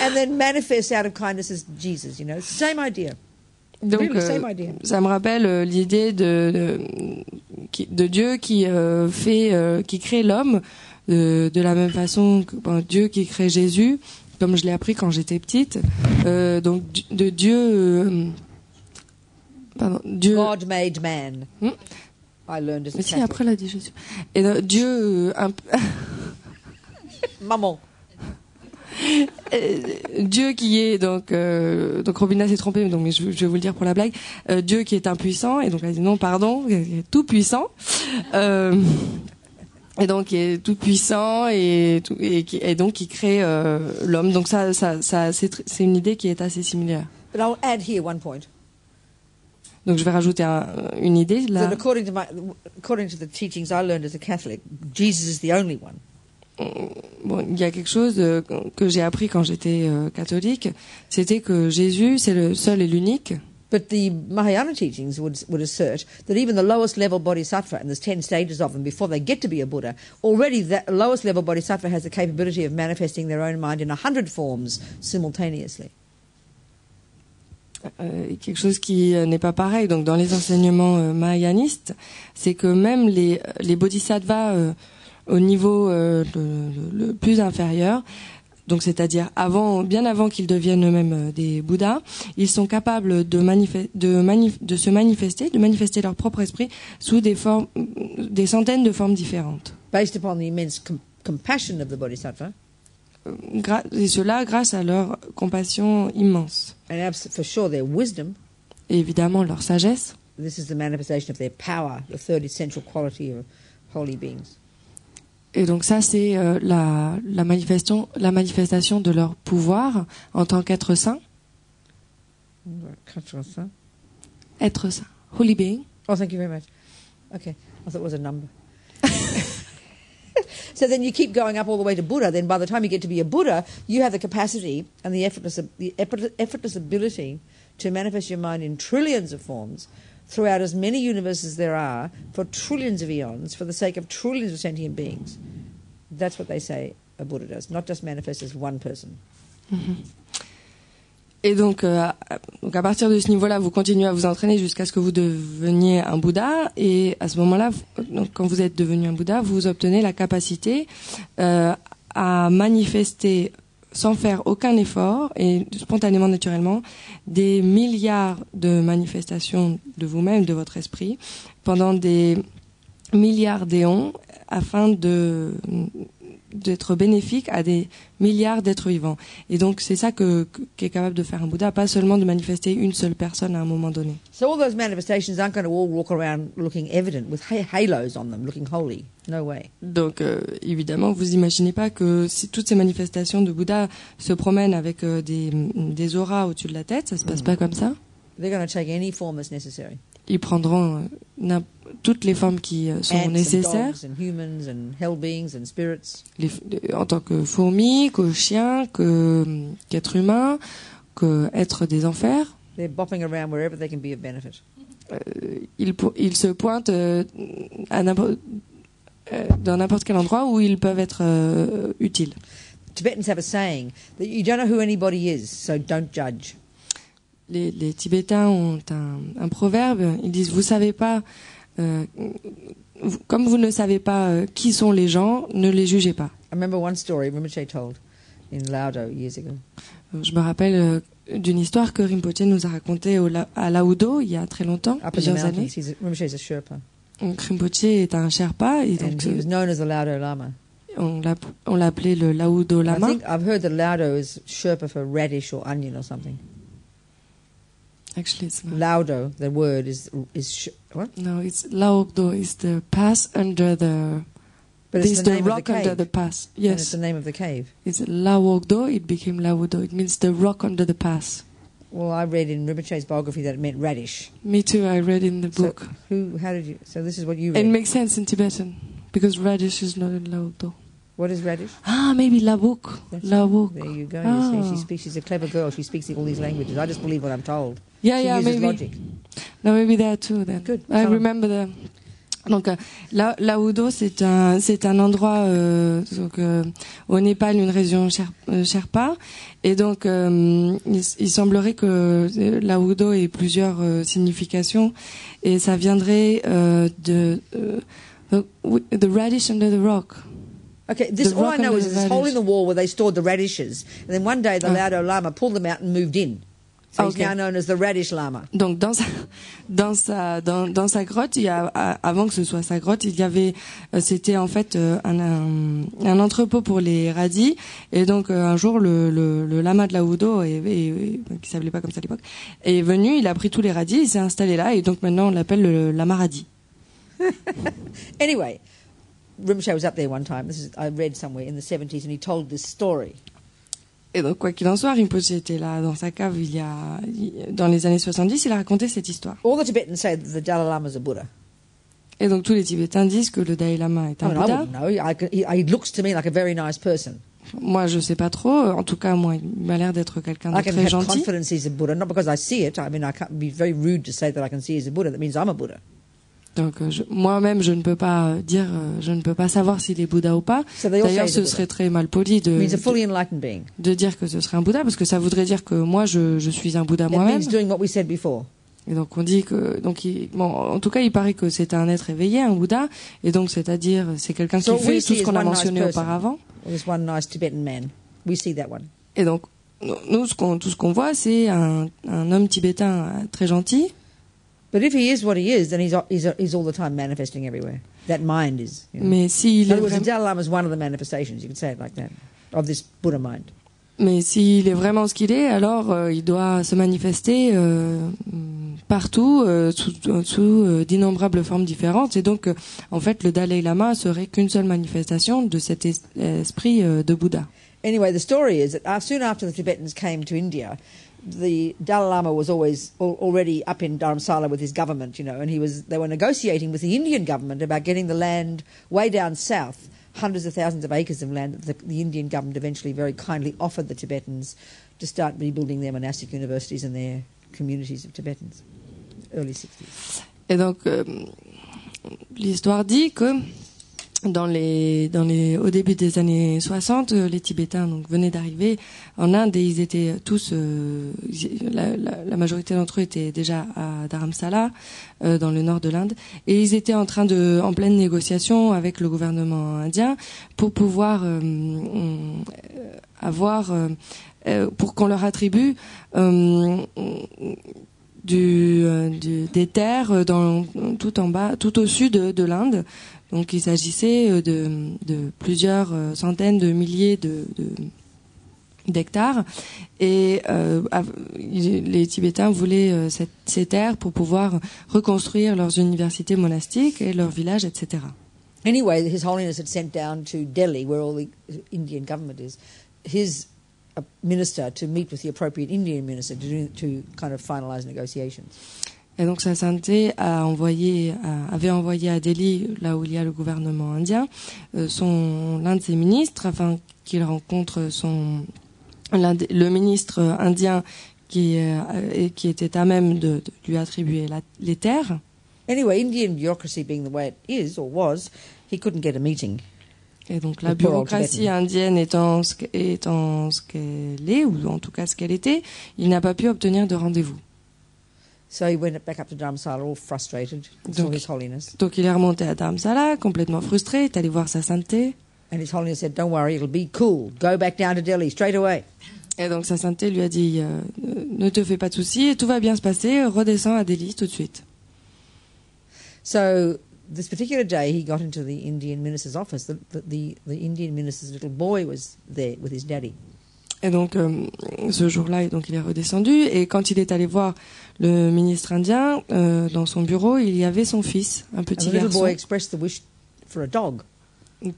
And then manifests out of kindness as Jesus, same idea. Donc, really, same idea. Ça me rappelle l'idée de Dieu qui qui crée l'homme de la même façon que Dieu qui crée Jésus, comme je l'ai appris quand j'étais petite. Donc de Dieu, Dieu. God made man. I learned as a Mais si Catholic. après l'a dit Jésus. Et Dieu Maman. Dieu qui est donc Robina s'est trompée, donc mais je vais vous le dire pour la blague. Dieu qui est impuissant et donc elle dit non pardon, tout puissant. Et donc qui est tout puissant et donc qui crée l'homme. Donc ça c'est une idée qui est assez similaire. But I'll add here one point. Donc je vais rajouter une idée That là. according to the teachings I learned as a Catholic, Jesus is the only one. Bon, il y a quelque chose que j'ai appris quand j'étais catholique, c'était que Jésus c'est le seul et l'unique. But the Mahayana teachings would assert that even the lowest level bodhisattva, and there's 10 stages of them before they get to be a Buddha, already that lowest level bodhisattva has the capability of manifesting their own mind in 100 forms simultaneously. Quelque chose qui n'est pas pareil. Donc dans les enseignements mahayanistes, c'est que même les bodhisattvas au niveau le plus inférieur donc c'est-à-dire bien avant qu'ils deviennent eux-mêmes des Bouddhas, ils sont capables de manifester leur propre esprit sous des centaines de formes différentes. Based upon the immense compassion of the Bodhisattva. Et cela grâce à leur compassion immense. And for sure their wisdom. Et évidemment leur sagesse. This is the manifestation of their power, the third essential quality of holy beings. Et donc ça, c'est la manifestation de leur pouvoir en tant qu'être saint. Être saint. Holy being. Oh, thank you very much. Okay, I thought it was a number. So then you keep going up all the way to Buddha. Then by the time you get to be a Buddha, you have the capacity and the effortless ability to manifest your mind in trillions of forms throughout as many universes there are for trillions of eons for the sake of trillions of sentient beings. That's what they say a Buddha does, not just manifest as one person. Mm-hmm. Et donc à partir de ce niveau-là, vous continuez à vous entraîner jusqu'à ce que vous deveniez un Bouddha. Et à ce moment-là, quand vous êtes devenu un Bouddha, vous obtenez la capacité à manifester sans faire aucun effort et spontanément, naturellement, des milliards de manifestations de vous-même, de votre esprit, pendant des milliards d'éons, afin d'être bénéfique à des milliards d'êtres vivants. Et donc c'est ça qu'est capable de faire un Bouddha, pas seulement de manifester une seule personne à un moment donné. So all those manifestations aren't going to all walk around looking evident with halos on them, looking holy. No way. Donc évidemment, vous imaginez pas que si toutes ces manifestations de Bouddha se promènent avec des auras au-dessus de la tête, ça se passe pas comme ça. They're going to take any form that's necessary. Ils prendront toutes les formes qui sont nécessaires. And humans and hell beings and spirits. En tant que fourmis, que chiens, qu'êtres humains, qu'êtres des enfers. They're bopping around wherever they can be of benefit. Ils se pointent dans n'importe quel endroit où ils peuvent être utiles. Tibetans have a saying that you don't know who anybody is, so don't judge. Les Tibétains ont un proverbe. Ils disent, vous savez pas, comme vous ne savez pas qui sont les gens, ne les jugez pas. I remember one story Rinpoche told in Laudo years ago. Je me rappelle d'une histoire que Rinpoche nous a racontée à Laudo il y a très longtemps, plusieurs années. Rinpoche is a Sherpa. Rinpoche est un Sherpa et donc he was known as the Laudo Lama. On l'appelait le Laudo Lama. I think I've heard that Laudo is Sherpa for radish or onion or something. Actually, it's not. Laudo, the word is what? No, it's Laudo is the pass under the. But it's the name rock of the cave. under the pass. Yes, and it's the name of the cave. It's Laudo. It became Laudo. It means the rock under the pass. Well, I read in Rinpoche's biography that it meant radish. Me too. I read in the book. How did you? So this is what you read. It makes sense in Tibetan because radish is not in Laudo. What is radish? Maybe Lawuk. Lawuk. There you go. You see, she's a clever girl. She speaks all these languages. I just believe what I'm told. Yeah, she uses maybe. Logic. No, maybe that too. Then. Good. I remember the. Donc, Laudo, c'est un endroit au Népal, une région Sherpa, et donc il semblerait que Laudo ait plusieurs significations, et ça viendrait the radish under the rock. Okay, all I know is this hole in the wall where they stored the radishes, and then one day the Laudo Lama pulled them out and moved in. So he's now known as the Radish Lama. Donc dans sa grotte, avant que ce soit sa grotte, il y avait c'était en fait un entrepôt pour les radis, et donc un jour le lama de Laudo qui s'appelait pas comme ça à l'époque est venu, il a pris tous les radis, il s'est installé là, et donc maintenant on l'appelle le lama radis. Anyway, Rinpoche was up there one time. I read somewhere in the 70s, and he told this story. Et donc, quoi qu'il en soit, Rinpoche était là dans sa cave dans les années 70, il a raconté cette histoire. All the Tibetans say that the Dalai Lama is a Buddha. Et donc, tous les Tibétains disent que le Dalai Lama est un Bouddha. I wouldn't know. He looks to me like a very nice person. Moi, je sais pas trop. En tout cas, moi, il m'a l'air d'être quelqu'un de très gentil. I can have confidence he's a Buddha, not because I see it. I mean, I can't be very rude to say that I can see he's a Buddha. That means I'm a Buddha. Donc moi-même, je ne peux pas savoir s'il est Bouddha ou pas. D'ailleurs, ce serait très mal poli de dire que ce serait un Bouddha, parce que ça voudrait dire que moi, je suis un Bouddha moi-même. Et donc on dit que en tout cas, il paraît que c'est un être éveillé, un Bouddha, et donc c'est quelqu'un qui fait tout ce qu'on a mentionné auparavant. We see that one. Et donc, nous, tout ce qu'on voit, c'est un homme tibétain très gentil. But if he is what he is, then he's all the time manifesting everywhere. That mind is. You know. Mais s'il In est other words, the vraiment, Dalai Lama is one of the manifestations, you could say it like that, of this Buddha mind. mais s'il est vraiment ce qu'il est, alors il doit se manifester partout, sous d'innombrables formes différentes. Et donc, en fait, le Dalai Lama serait qu'une seule manifestation de cet esprit de Bouddha. Anyway, the story is that soon after the Tibetans came to India, the Dalai Lama was already up in Dharamsala with his government, you know, and they were negotiating with the Indian government about getting the land way down south, hundreds of thousands of acres of land that the Indian government eventually very kindly offered the Tibetans to start rebuilding their monastic universities and their communities of Tibetans, early 60s. Et donc, l'histoire dit que au début des années 60, les Tibétains donc venaient d'arriver en Inde et ils étaient tous, la majorité d'entre eux étaient déjà à Dharamsala, dans le nord de l'Inde, et ils étaient en pleine négociation avec le gouvernement indien pour pouvoir pour qu'on leur attribue des terres tout en bas, tout au sud de l'Inde. Donc il s'agissait de plusieurs centaines de milliers d'hectares et les Tibétains voulaient ces terres pour pouvoir reconstruire leurs universités monastiques et leurs villages, etc. Anyway, His Holiness had sent down to Delhi, where all the Indian government is, his minister to meet with the appropriate Indian minister to kind of finalize negotiations. Et donc sa sainteté avait envoyé à Delhi, là où il y a le gouvernement indien, l'un de ses ministres afin qu'il rencontre le ministre indien qui était à même de lui attribuer les terres. Anyway, Indian bureaucracy being the way it is or was, he couldn't get a meeting. Et donc la bureaucratie indienne étant ce qu'elle est, ou en tout cas ce qu'elle était, il n'a pas pu obtenir de rendez-vous. So he went back up to Dharamsala all frustrated, saw His Holiness. Donc il est remonté à Dharamsala, complètement frustré, est allé voir sa sainteté. And His Holiness said, "Don't worry, it'll be cool. Go back down to Delhi straight away." Et donc sa sainteté lui a dit, ne te fais pas de soucis, tout va bien se passer, redescends à Delhi tout de suite. So this particular day, he got into the Indian minister's office. The Indian minister's little boy was there with his daddy. Et donc, ce jour-là, donc, il est redescendu. Et quand il est allé voir le ministre indien, dans son bureau, il y avait son fils, un petit garçon, little boy expressed the wish for a dog.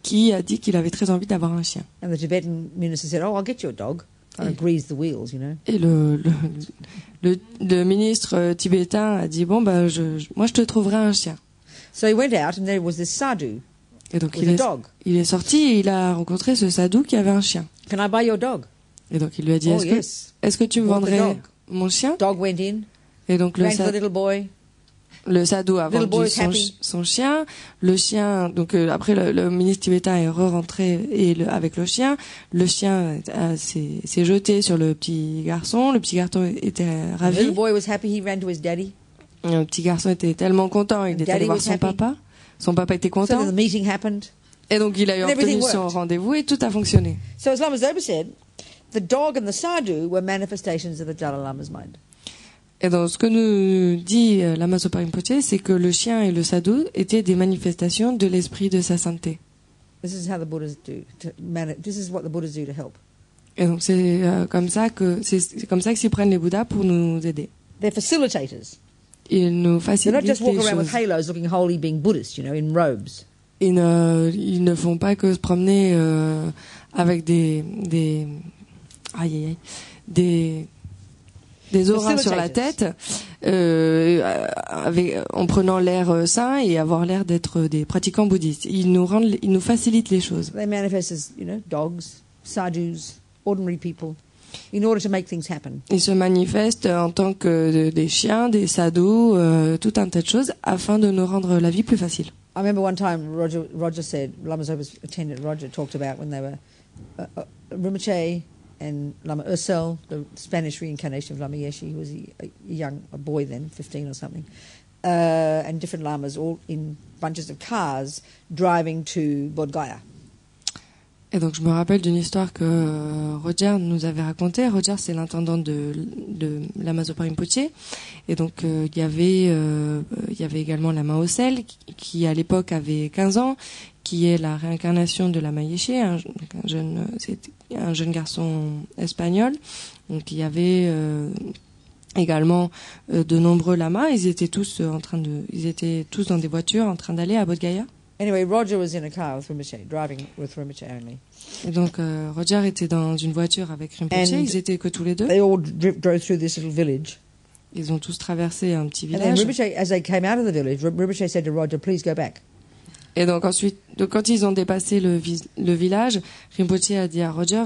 Qui a dit qu'il avait très envie d'avoir un chien. And the Tibetan minister said, "Oh, I'll get you a dog." Kind of greased the wheels, you know. Et le ministre tibétain a dit, bon, moi, je te trouverai un chien. So he went out and there was this sadhu et donc, with a dog. Il est sorti et il a rencontré ce sadhu qui avait un chien. "Can I buy your dog?" Et donc il lui a dit, est-ce que tu me vendrais mon chien? Dog went in. Et donc le sadhu a vendu son chien. Le chien, donc après le ministre tibétain est rentré avec le chien. Le chien s'est jeté sur le petit garçon. Le petit garçon était ravi. The little boy was happy. He ran to his daddy. Le petit garçon était tellement content, il est allé voir son papa. Son papa était content. So the meeting happened. Et donc il a obtenu son rendez-vous et tout a fonctionné. So as Lama Zopa said, the dog and the sadhu were manifestations of the Dalai Lama's mind. Et donc, ce que nous dit Lama Zopa Rinpoche, c'est que le chien et le sadhu étaient des manifestations de l'esprit de sa sainteté. This is how the Buddhas do. This is what the Buddhas do to help. Et donc, c'est comme ça que s'y prennent les Bouddhas pour nous aider. They're facilitators. Ils nous facilitent les choses. They don't just walk around with halos looking holy, being Buddhist, you know, in robes. Ils ne font pas que se promener avec des auras sur la tête, en prenant l'air sain et avoir l'air d'être des pratiquants bouddhistes. Ils nous facilitent les choses. They manifest as, you know, dogs, sadhus, ordinary people, in order to make things happen. Ils se manifestent en tant que des chiens, des sadhus, tout un tas de choses, afin de nous rendre la vie plus facile. I remember one time Roger said, Lama Zopa's attendant Roger talked about when they were Rinpoche and Lama Ursel, the Spanish reincarnation of Lama Yeshe, who was a boy then, 15 or something, and different lamas all in bunches of cars driving to Bodh Gaya. Et donc je me rappelle d'une histoire que Roger nous avait racontée. Roger, c'est l'intendant de Lama Zopa Rinpoche. Et donc il y avait également Lama Ossel qui à l'époque avait 15 ans, qui est la réincarnation de Lama Yeshe, un jeune garçon espagnol. Donc il y avait également de nombreux lamas. Ils étaient tous dans des voitures en train d'aller à Bodh Gaya. Anyway, Roger was in a car with Rinpoche, driving with Rinpoche only. Et donc Roger était dans une voiture avec Rinpoche. Ils étaient que tous les deux. They all drove through this little village. Ils ont tous traversé un petit And then village. Rinpoche, as they came out of the village, Rinpoche said to Roger, "Please go back." Et donc ensuite, quand ils ont dépassé le village, Rinpoche a dit à Roger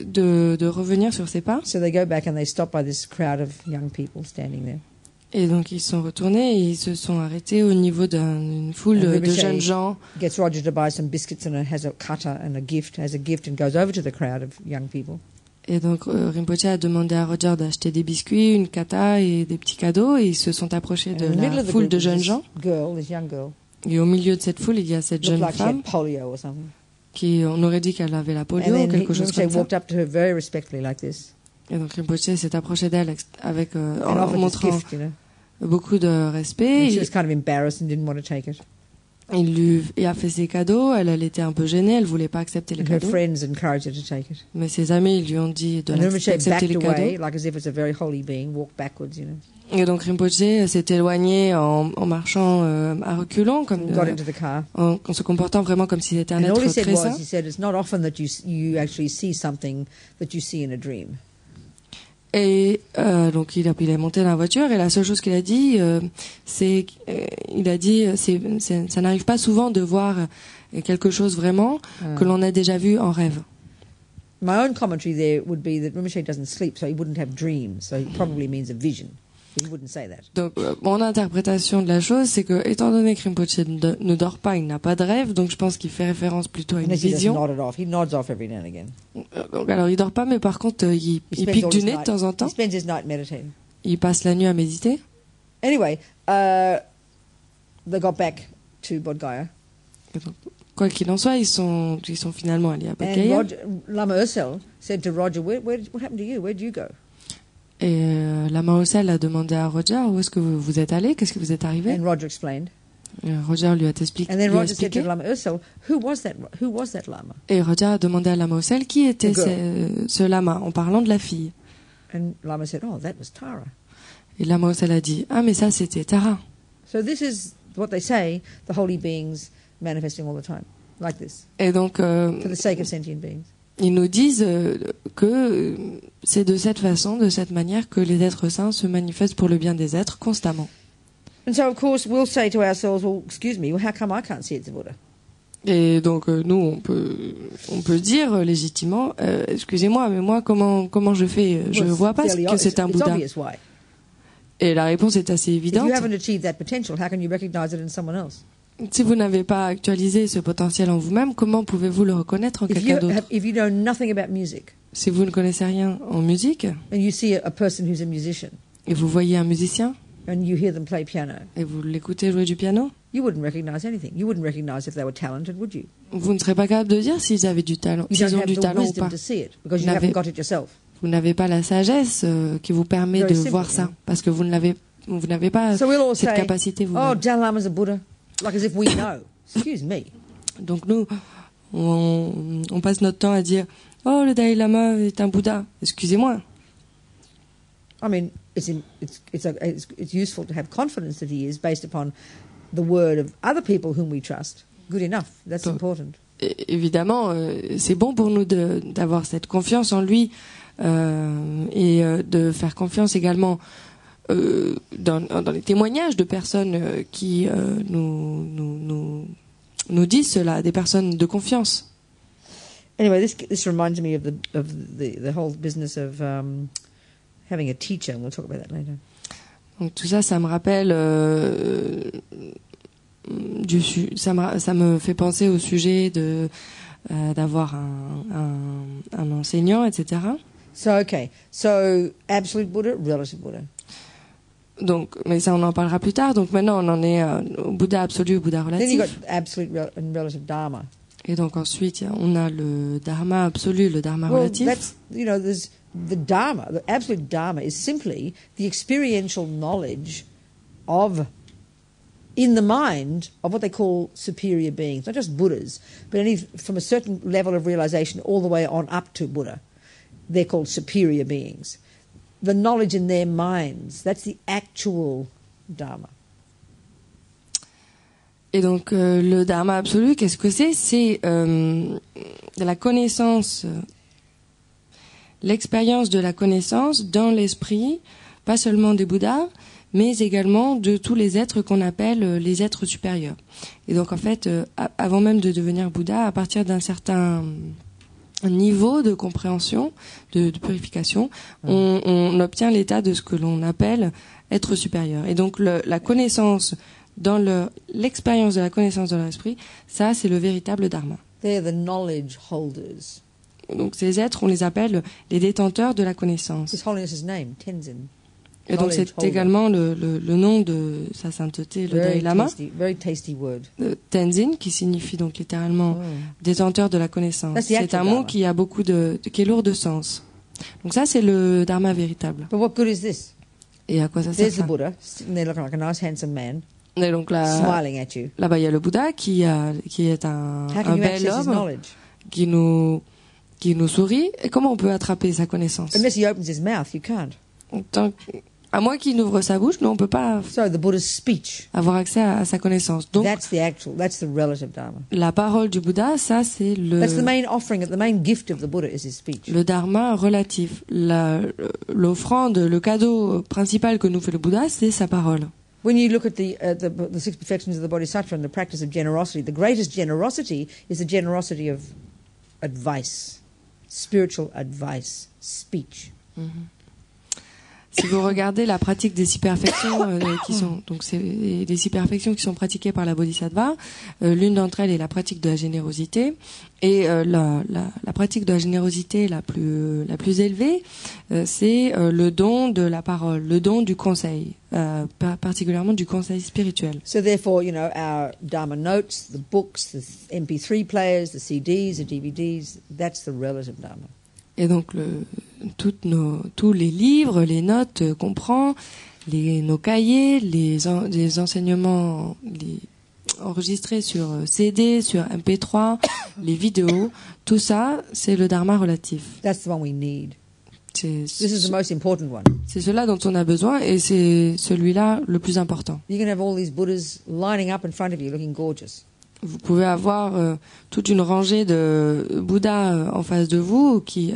de revenir sur ses pas. So they go back and they stop by this crowd of young people standing there. Et donc ils sont retournés et ils se sont arrêtés au niveau d'une foule de jeunes gens. Gets Roger to buy some biscuits and has a cutter and a gift, and goes over to the crowd of young people. Et donc Rinpoche a demandé à Roger d'acheter des biscuits, une kata et des petits cadeaux, et ils se sont approchés de la foule de jeunes gens. This young girl. Et au milieu de cette foule, il y a cette jeune femme qui, on aurait dit qu'elle avait la polio ou quelque chose comme ça. Walked up to her very respectfully like this. Et donc Rinpoche s'est approché d'elle avec en offered montrant this gift, you know. beaucoup de respect. And she was kind of embarrassed and didn't want to take it. Il a fait ses cadeaux, elle était un peu gênée, elle voulait pas accepter les And her cadeaux. friends encouraged her to take it. Mais ses amis lui ont dit And Rinpoche d'accepter les backed cadeaux. away, like as if it's a very holy being, walked backwards, you know. Et donc Rinpoche s'est éloigné en marchant à reculons, comme Got into the car. en se comportant vraiment comme s'il était un And all he être said très saint. was, he said, it's not often that you actually see something that you see in a dream. Et donc il est monté dans la voiture et la seule chose qu'il a dit, ça n'arrive pas souvent de voir quelque chose vraiment que l'on a déjà vu en rêve. My own commentary there would be that Rinpoche doesn't sleep, so he wouldn't have dreams. So it probably means a vision. But he wouldn't say that. Donc mon interprétation de la chose, c'est que étant donné que Rinpoche ne dort pas, il n'a pas de rêve, donc je pense qu'il fait référence plutôt à une Unless he just vision. nod it off. He nods off every now and again. Donc, alors il dort pas, mais par contre il pique du nez de temps en temps. He spends his night meditating. Il passe la nuit à méditer. Anyway, they got back to Bodh Gaya. Et donc, quoi qu'il en soit, ils sont finalement allés à Bodh And Gaya. Lama Ursel said to Roger, what happened to you? Where did you go? Et Lama Ossel a demandé à Roger où est-ce que vous êtes allé, qu'est-ce que vous êtes arrivé. And Roger explained. Roger lui a expliqué. And then Roger said to Lama Ursel, who was that lama? Et Roger a demandé à Lama Ossel qui était ce lama, en parlant de la fille. And Lama said, oh, that was Tara. Et Lama Ossel a dit, ah mais ça c'était Tara. So this is what they say, the holy beings manifesting all the time, like this, Et donc for the sake of sentient beings. ils nous disent que c'est de cette façon, de cette manière que les êtres saints se manifestent pour le bien des êtres constamment. And so, of course, we'll say to ourselves, well, excuse me, how come I can't see it's a Buddha? Et donc nous on peut dire légitimement, excusez-moi, mais moi comment je fais, je vois pas que c'est un Bouddha. Et la réponse est assez évidente. If you haven't achieved that potential, how can you recognize it in someone else? Si vous n'avez pas actualisé ce potentiel en vous-même, comment pouvez-vous le reconnaître en quelqu'un d'autre? If you know nothing about music, Si vous ne connaissez rien en musique, and you see a person who's a musician, et vous voyez un musicien, and you hear them play piano, et vous l'écoutez jouer du piano, you wouldn't recognize anything. You wouldn't recognize if they were talented, would you? vous ne serez pas capable de dire s'ils avaient du talent, You s'ils don't ont have du the talent ou wisdom pas. to see it because you haven't got it yourself. Vous n'avez pas la sagesse qui vous permet Very de simple, voir ça, yeah. parce que vous n'avez pas So we'll all cette say, capacité oh, vous-même. Dalai Lama's a Buddha, like as if we know. Excuse me. Donc nous, on passe notre temps à dire « Oh, le Dalai Lama est un Bouddha ». Excusez-moi. I mean, it's useful to have confidence that he is based upon the word of other people whom we trust. Good enough. That's Donc, important. Évidemment, c'est bon pour nous d'avoir cette confiance en lui et de faire confiance également dans les témoignages de personnes qui nous disent cela, des personnes de confiance. Anyway, this reminds me of the whole business of having a teacher, and we'll talk about that later. Donc tout ça, ça me rappelle ça me fait penser au sujet d'avoir un enseignant, etc. So absolute Buddha, relative Buddha. Donc, mais ça on en parlera plus tard. Donc maintenant on en est au Bouddha absolu, au Bouddha Then you relatif. got absolute and relative Dharma. Et donc ensuite, on a le dharma absolu, le dharma Well, relatif. that's, there's the Dharma, the absolute Dharma is simply the experiential knowledge of, in the mind, of what they call superior beings, not just Buddhas, but any from a certain level of realization all the way on up to Buddha. They're called superior beings. The knowledge in their minds, that's the actual Dharma. Et donc le dharma absolu, qu'est-ce que c'est? C'est la connaissance, l'expérience de la connaissance dans l'esprit, pas seulement des Bouddhas, mais également de tous les êtres qu'on appelle les êtres supérieurs. Et donc en fait, avant même de devenir Bouddha, à partir d'un certain niveau de compréhension, de purification, on obtient l'état de ce que l'on appelle être supérieur. Et donc la connaissance dans l'expérience de la connaissance dans l'esprit, ça c'est le véritable dharma. They're the knowledge holders. Donc ces êtres, on les appelle les détenteurs de la connaissance. His Holiness's name, Tenzin. Et donc c'est également le nom de sa sainteté, le Dalai Lama, Very tasty word. Tenzin, qui signifie donc littéralement détenteur de la connaissance. C'est un mot qui a qui est lourd de sens. Donc ça c'est le dharma véritable. But what good is this? Et à quoi ça sert There's the ça? Buddha sitting there looking like a nice handsome man, Et donc smiling at you. là-bas il y a le Bouddha qui est un How can you bel access his homme knowledge? qui nous sourit. Et comment on peut attraper sa connaissance? Unless he opens his mouth, you can't. À moins qu'il ouvre sa bouche, nous on peut pas So the Buddha's speech, avoir accès à sa connaissance. Donc that's the relative Dharma. la parole du Bouddha, ça c'est That's the main offering, the main gift of the Buddha is his speech. le dharma relatif. L'offrande, le cadeau principal que nous fait le Bouddha, c'est sa parole. When you look at the six perfections of the Bodhisattva and the practice of generosity, the greatest generosity is the generosity of advice, spiritual advice, speech. Si vous regardez la pratique des six perfections qui sont donc c'est les six perfections qui sont pratiquées par la Bodhisattva, l'une d'entre elles est la pratique de la générosité et la pratique de la générosité la plus élevée, c'est le don de la parole, le don du conseil, particulièrement du conseil spirituel. So therefore, our Dharma notes, the books, the MP3 players, the CDs, the DVDs, that's the relative Dharma. Et donc tous les livres, les notes qu'on prend, nos cahiers, les enseignements enregistrés sur CD, sur MP3, les vidéos, tout ça, c'est le dharma relatif. That's the one we need. This is the most important one. C'est cela dont on a besoin et c'est celui-là le plus important. You can have all these Buddhas lining up in front of you looking gorgeous. Vous pouvez avoir toute une rangée de Bouddhas en face de vous qui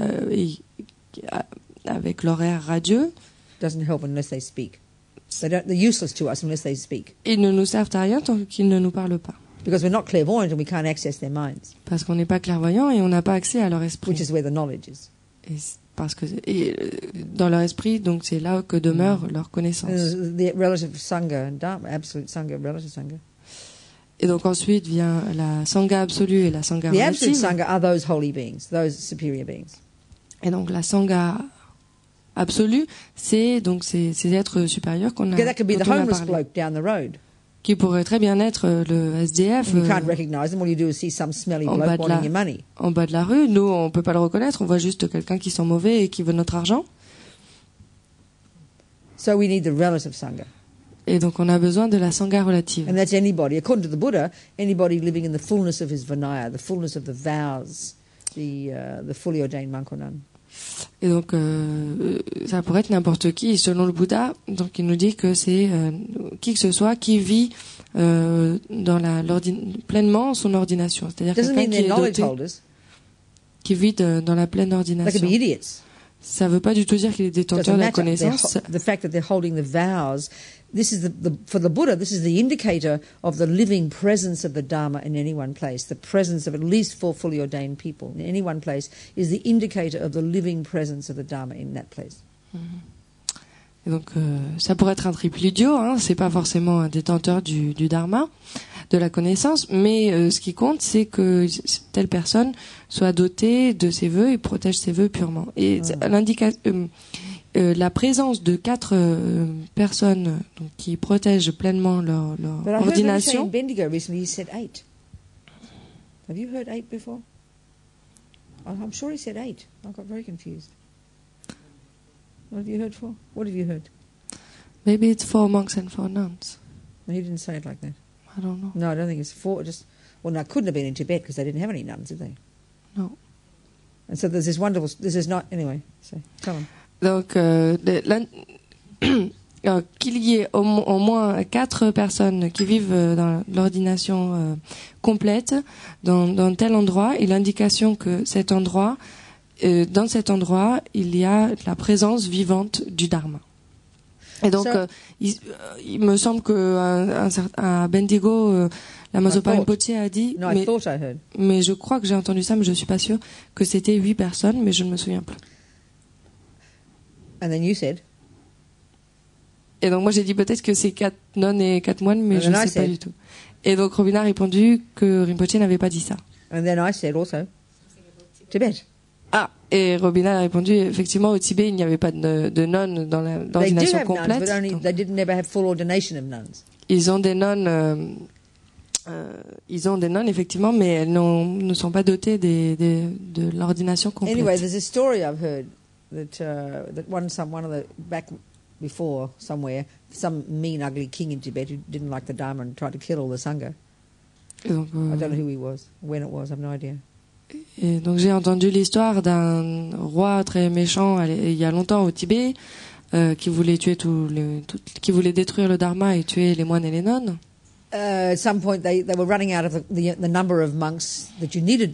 avec leur air radieux. Doesn't help unless they speak. They're useless to us unless they speak. Ils ne nous servent à rien tant qu'ils ne nous parlent pas. Because we're not clairvoyant and we can't access their minds. Parce qu'on n'est pas clairvoyant et on n'a pas accès à leur esprit. Which is where the knowledge is. Et dans leur esprit, donc c'est là que demeure leur connaissance. The relative Sangha and Dharma, absolute Sangha, relative Sangha. Et donc ensuite vient la Sangha absolue et la Sangha relative. The absolute Sangha are those holy beings, those superior beings. Et donc la Sangha absolue, c'est donc ces êtres supérieurs qu'on a, that could be the homeless parlé. bloke down the road. Qui pourrait très bien être le SDF. You can't recognize them. All you do is see some smelly bloke wanting your money. En bas de la rue, nous on peut pas le reconnaître, on voit juste quelqu'un qui sent mauvais et qui veut notre argent. So we need the relative Sangha. Et donc on a besoin de la Sangha relative. And that's anybody, according to the Buddha, anybody living in the fullness of his Vinaya, the fullness of the vows, the fully ordained monk or nun. Et donc ça pourrait être n'importe qui. Selon le Bouddha, donc il nous dit que c'est qui que ce soit qui vit pleinement son ordination. C'est-à-dire quelqu'un qui est doté, qui vit dans la pleine ordination. Ça ne veut pas du tout dire qu'il est détenteur de la connaissance. The fact that they're holding the vows, this is for the Buddha, this is the indicator of the living presence of the Dharma in any one place. The presence of at least 4 fully ordained people in any one place is the indicator of the living presence of the Dharma in that place. Et donc ça pourrait être un triple idiot, hein, c'est pas forcément un détenteur du dharma, de la connaissance, mais ce qui compte c'est que telle personne soit dotée de ses vœux et protège ses vœux purement. Et la présence de 4 personnes donc, qui protègent pleinement leur ordination. Bendigo recently he said 8. Have you heard 8 before? I'm sure he said 8. I got very confused. What have you heard for? What have you heard? Maybe it's 4 monks and 4 nuns. No, he didn't say it like that. I don't know. No, I don't think it's 4. Well, no, it couldn't have been in Tibet because they didn't have any nuns, did they? No. And so there's this wonderful. This is not anyway. So tell them. Donc, qu'il y ait au moins 4 personnes qui vivent dans l'ordination complète dans tel endroit, et l'indication que cet endroit, dans cet endroit, il y a la présence vivante du Dharma. Et donc, il me semble que à Bendigo, la Mazopa Rinpoche a dit, mais je crois que j'ai entendu ça, mais je suis pas sûre, que c'était 8 personnes, mais je ne me souviens plus. And then you said. Et donc moi j'ai dit peut-être que c'est 4 nonnes et 4 moines, mais je ne sais pas du tout. Et donc Robina a répondu que Rinpoche n'avait pas dit ça. And then I said also, Tibet. Ah, et Robina a répondu effectivement au Tibet il n'y avait pas de nonnes dans l'ordination complète. They didn't never have full ordination of nuns. Ils ont des nonnes effectivement, mais elles ne sont pas dotées de l'ordination complète. Anyway, there's a story I've heard that one of the back before somewhere, some mean ugly king in Tibet who didn't like the Dharma and tried to kill all the Sangha. Donc, I don't know who he was, when it was, I have no idea. Et donc j'ai entendu l'histoire d'un roi très méchant il y a longtemps au Tibet qui voulait tuer qui voulait détruire le Dharma et tuer les moines et les nonnes. At some point they were running out of the number of monks that you needed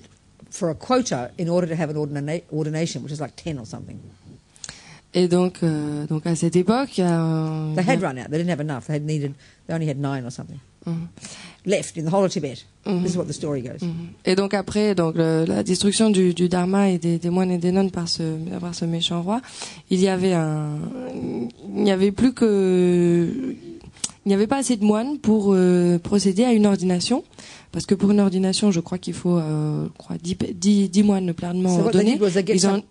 for a quota in order to have an ordination, which is like 10 or something. Et donc à cette époque, they had run out. They didn't have enough. They only had 9 or something left in the whole of Tibet. This is what the story goes. Et donc après, la destruction du Dharma et des moines et des nonnes par ce méchant roi, il n'y avait pas assez de moines pour procéder à une ordination. Parce que pour une ordination, je crois qu'il faut 10 moines pleinement ordonnés.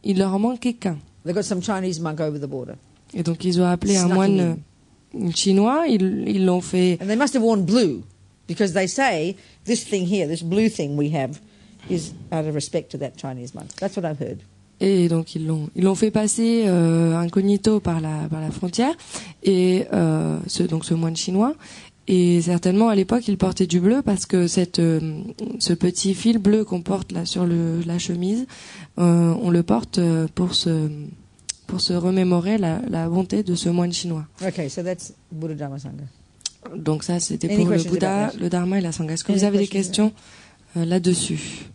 Il leur en manquait qu'un. They got some Chinese monk over the border. Et donc ils ont appelé un moine chinois, ils l'ont fait. And they must have worn blue, because they say this thing here, this blue thing we have, is out of respect to that Chinese monk. That's what I've heard. Et donc ils l'ont fait passer incognito par la frontière, et ce moine chinois. Et certainement à l'époque il portait du bleu parce que ce petit fil bleu qu'on porte là sur la chemise, on le porte pour se remémorer la bonté de ce moine chinois. Okay, so that's Buddha Dharma Sangha. Donc ça c'était pour le Bouddha, le Dharma et la Sangha. Est-ce que vous avez des questions là-dessus?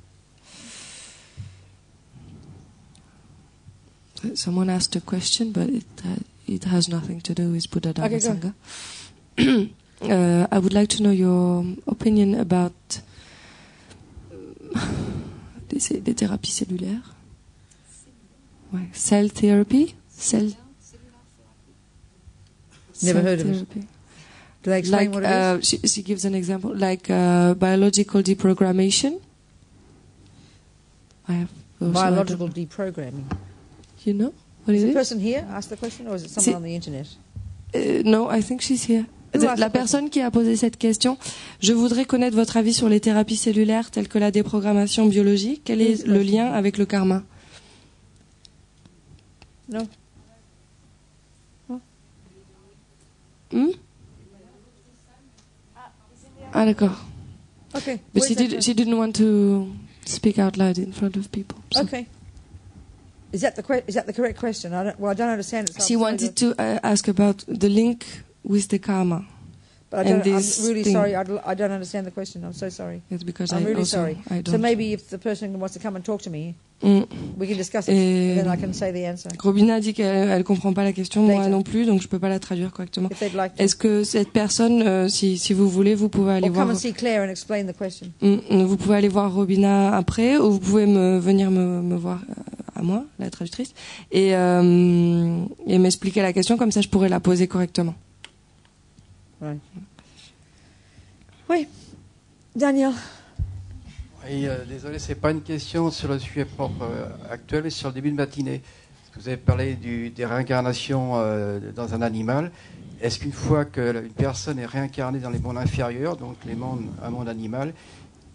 Someone asked a question, but it has nothing to do with Buddha Dharma Sangha. I would like to know your opinion about des thérapies cellulaires. Ouais. Cell therapy? Never heard of it. Do they explain what it is? She gives an example, like biological deprogrammation. Biological deprogramming. You know what is it? Is the person here asked the question, or is it someone on the internet? No, I think she's here. La personne qui a posé cette question, je voudrais connaître votre avis sur les thérapies cellulaires telles que la déprogrammation biologique. Quel est le lien avec le karma? Non. Ah d'accord. Okay. But she didn't want to speak out loud in front of people. So. Okay. Is that the correct question? I don't understand it. So she wanted to ask about the link with the karma. But I'm really sorry. I don't understand the question. I'm so sorry. It's because I'm really sorry. So maybe if the person wants to come and talk to me, we can discuss it, and then I can say the answer. Robina a dit qu'elle comprend pas la question, moi non plus, donc je peux pas la traduire correctement. Est-ce que cette personne, si vous voulez, vous pouvez aller voir. Come and see Claire and explain the question. Vous pouvez aller voir Robina après, ou vous pouvez venir me voir à moi, la traductrice, et m'expliquer la question, comme ça je pourrais la poser correctement. Ouais. Oui, Daniel. Oui, désolé, c'est pas une question sur le sujet propre actuel, mais sur le début de matinée. Vous avez parlé des réincarnations dans un animal. Est-ce qu'une fois qu'une personne est réincarnée dans les mondes inférieurs, donc un monde animal,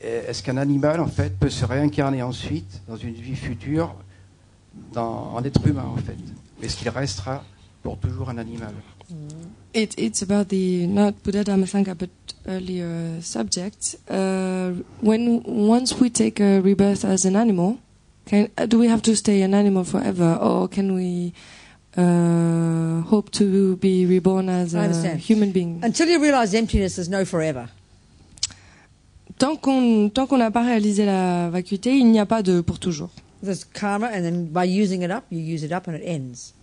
est-ce qu'un animal, en fait, peut se réincarner ensuite dans une vie future en être humain, en fait? Est-ce qu'il restera pour toujours un animal? It's about the not Buddha Dhamma Sangha but earlier subject. Once we take a rebirth as an animal, do we have to stay an animal forever, or can we hope to be reborn as a human being? Until you realize emptiness, there's no forever. Tant qu'on n'a pas réalisé la vacuité, il n'y a pas de pour toujours. There's karma, and then by using it up, you use it up and it ends.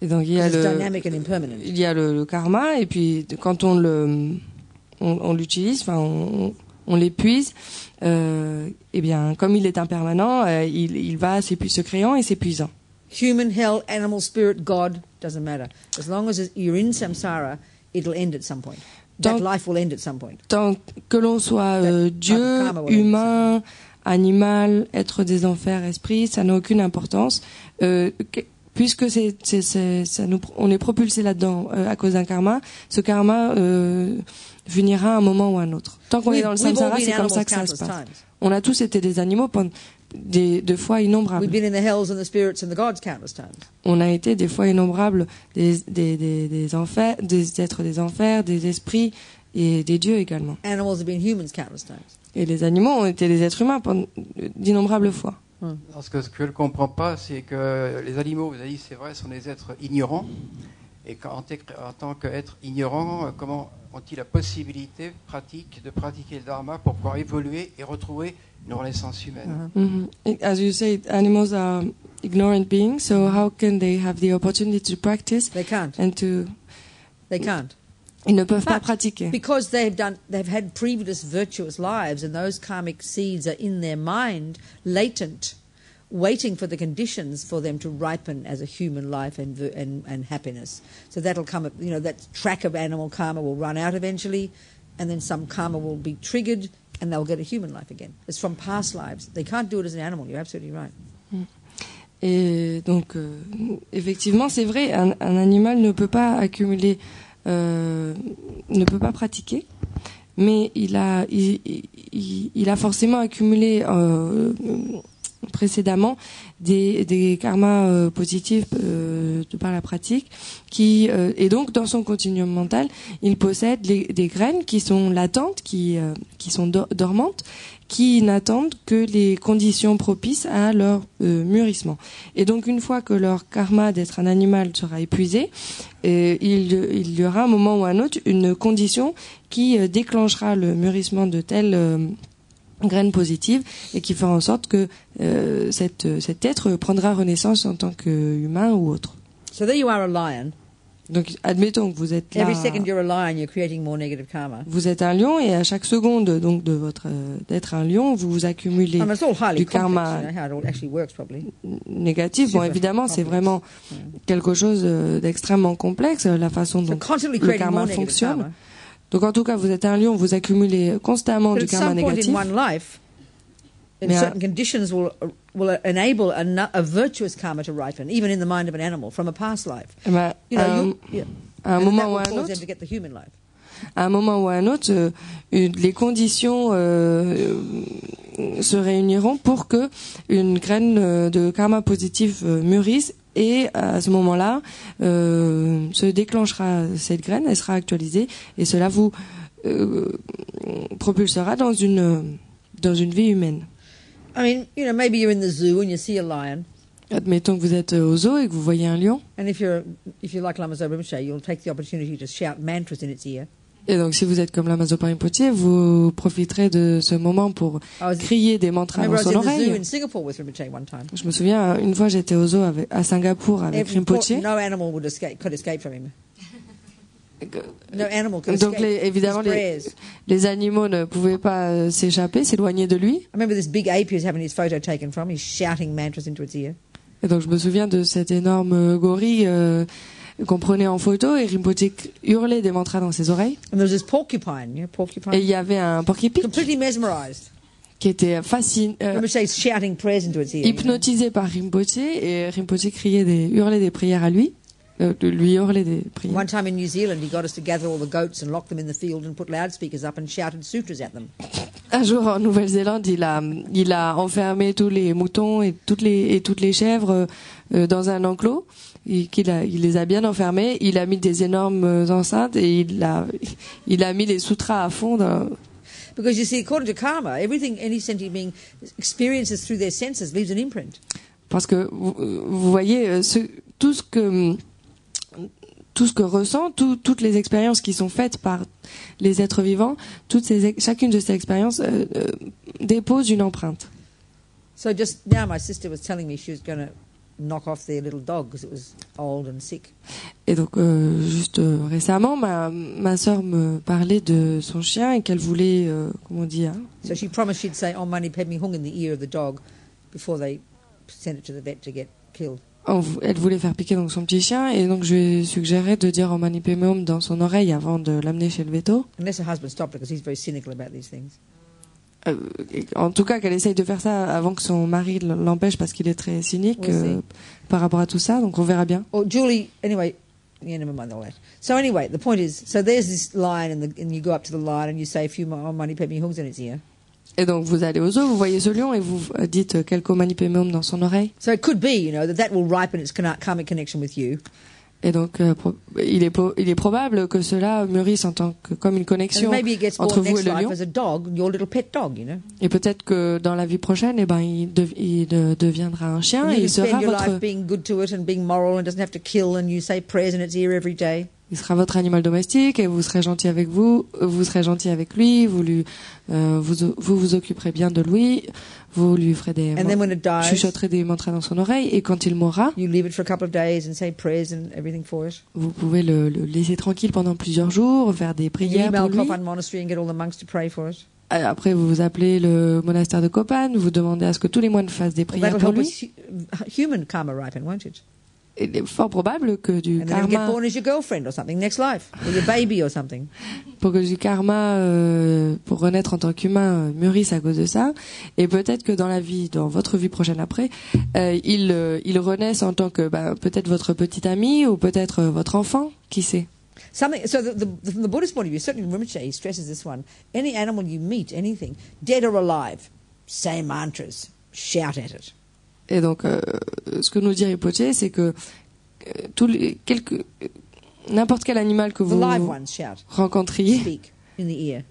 Et donc il y a It's dynamic and impermanent. il y a le karma, et puis quand on l'utilise, enfin on l'épuise, et bien comme il est impermanent, il va se créant et s'épuisant. Human, hell, animal, spirit, God, doesn't matter. As long as you're in samsara, it'll end at some point. That life will end at some point. Tant que l'on soit Dieu, humain, animal, être des enfers, esprit, ça n'a aucune importance. Puisque on est propulsé là-dedans à cause d'un karma, ce karma finira à un moment ou à un autre. Tant qu'on est dans le samsara, c'est comme ça que ça se passe. On a tous été des animaux pendant de fois innombrables. We've been in the hells and the spirits and the gods countless times. On a été des fois innombrables des enfers, des êtres des enfers, des esprits et des dieux également. Animals have been humans countless times. Et les animaux ont été des êtres humains d'innombrables fois. Parce que ce que je ne comprends pas, c'est que les animaux, vous avez dit, c'est vrai, sont des êtres ignorants. Et en tant qu'être ignorant, comment ont-ils la possibilité de pratiquer le dharma pour pouvoir évoluer et retrouver une renaissance humaine? As you say, animals are ignorant beings, so how can they have the opportunity to practice? They can't. They can't. Ils ne peuvent pas pratiquer. Because they've had previous virtuous lives, and those karmic seeds are in their mind, latent, waiting for the conditions for them to ripen as a human life and happiness. So that'll come, that track of animal karma will run out eventually, and then some karma will be triggered, and they'll get a human life again. It's from past lives. They can't do it as an animal. You're absolutely right. Et donc, effectivement, c'est vrai, un animal ne peut pas accumuler, ne peut pas pratiquer, mais il a forcément accumulé précédemment des karmas positifs de par la pratique, et donc dans son continuum mental, il possède des graines qui sont latentes, qui sont dormantes, qui n'attendent que les conditions propices à leur mûrissement. Et donc une fois que leur karma d'être un animal sera épuisé, il y aura un moment ou un autre une condition qui déclenchera le mûrissement de telles graines positives et qui fera en sorte que cet être prendra renaissance en tant qu'humain ou autre. So there you are, a lion. Donc, admettons que vous êtes là. Every second you're a lion, you're creating more negative karma. Vous êtes un lion et à chaque seconde donc d'être un lion, vous accumulez du karma négatif. Bon, évidemment, c'est vraiment quelque chose d'extrêmement complexe, la façon dont le karma fonctionne. Donc, en tout cas, vous êtes un lion, vous accumulez constamment du karma négatif. In certain conditions will enable a virtuous karma to ripen, even in the mind of an animal from a past life. À un moment ou à un autre, à un moment ou à un autre, les conditions se réuniront pour que une graine de karma positif mûrisse, et à ce moment-là, se déclenchera cette graine, elle sera actualisée, et cela vous propulsera dans une vie humaine. I mean, maybe you're in the zoo and you see a lion. Admettons que vous êtes au zoo et que vous voyez un lion. And if you like Lama Zopa Rinpoche, you'll take the opportunity to shout mantras in its ear. Et donc, si vous êtes comme Lama Zopa Rinpoche, vous profiterez de ce moment pour crier des mantras dans son oreille. Je me souviens, une fois, j'étais au zoo à Singapour avec Rinpoche. No animal could escape from him. Donc évidemment les animaux ne pouvaient pas s'échapper, s'éloigner de lui. I remember this big ape he was having his photo taken from. He's shouting mantras into its ear. Et donc je me souviens de cet énorme gorille qu'on prenait en photo, et Rinpoche hurlait des mantras dans ses oreilles. And there was this porcupine. Et il y avait un porc-épic completely mesmerized. Qui était fasciné, shouting prayers into its ear, hypnotisé par Rinpoche, et Rinpoche hurlait des prières à lui. de lui hurler des prières. One time in New Zealand, he got us to gather all the goats and lock them in the field and put loudspeakers up and shouted sutras at them. Un jour en Nouvelle-Zélande, il a enfermé tous les moutons et toutes les chèvres dans un enclos. Il les a bien enfermés. Il a mis des énormes enceintes et il a mis les sutras à fond. Because you see, according to karma, everything any sentient being experiences through their senses leaves an imprint. Parce que vous voyez, tout ce que ressent, toutes les expériences qui sont faites par les êtres vivants, chacune de ces expériences dépose une empreinte. So just now, my sister was telling me she was going to knock off their little dog because it was old and sick. Et donc, juste récemment, ma sœur me parlait de son chien et qu'elle voulait, comment dire. So she promised she'd say Om Mani Padme Hung in the ear of the dog before they sent it to the vet to get killed. Elle voulait faire piquer donc son petit chien et donc je lui ai suggéré de dire Om Mani Padme Hum dans son oreille avant de l'amener chez le véto. Unless her husband stopped her because he's very cynical about these things. En tout cas, qu'elle essaye de faire ça avant que son mari l'empêche parce qu'il est très cynique par rapport à tout ça. Donc on verra bien. Oh, Julie. Anyway, yeah, never mind all that. So anyway, the point is, so there's this lion, and you go up to the lion and you say a few Om Mani Padme Hums in its ear. Et donc vous allez au zoo, vous voyez ce lion et vous dites quelques Om Mani Padme Hum dans son oreille. So it could be, you know, that will ripen its karmic connection with you. Et donc, il est probable que cela mûrisse en tant que comme une connexion entre vous et le lion. Et peut-être que dans la vie prochaine, il deviendra un chien et il sera votre animal domestique et vous serez gentil avec vous serez gentil avec lui, vous occuperez bien de lui, vous lui ferez chuchoterez des mantras dans son oreille et quand il mourra, vous pouvez le laisser tranquille pendant plusieurs jours, faire des prières pour lui. Après, vous vous appelez le monastère de Kopan, vous demandez à ce que tous les moines fassent des prières pour lui. Il est fort probable que du karma, pour que du karma pour renaître en tant qu'humain mûrisse à cause de ça, et peut-être que dans votre vie prochaine après, il renaisse en tant que peut-être votre petit ami ou peut-être votre enfant, qui sait. From the Buddhist point of view, certainly Rinpoche, he stresses this one. Any animal you meet, anything, dead or alive, say mantras, shout at it. Et donc, ce que nous dit Rinpoche, c'est que n'importe quel animal que vous rencontriez, speak in the ear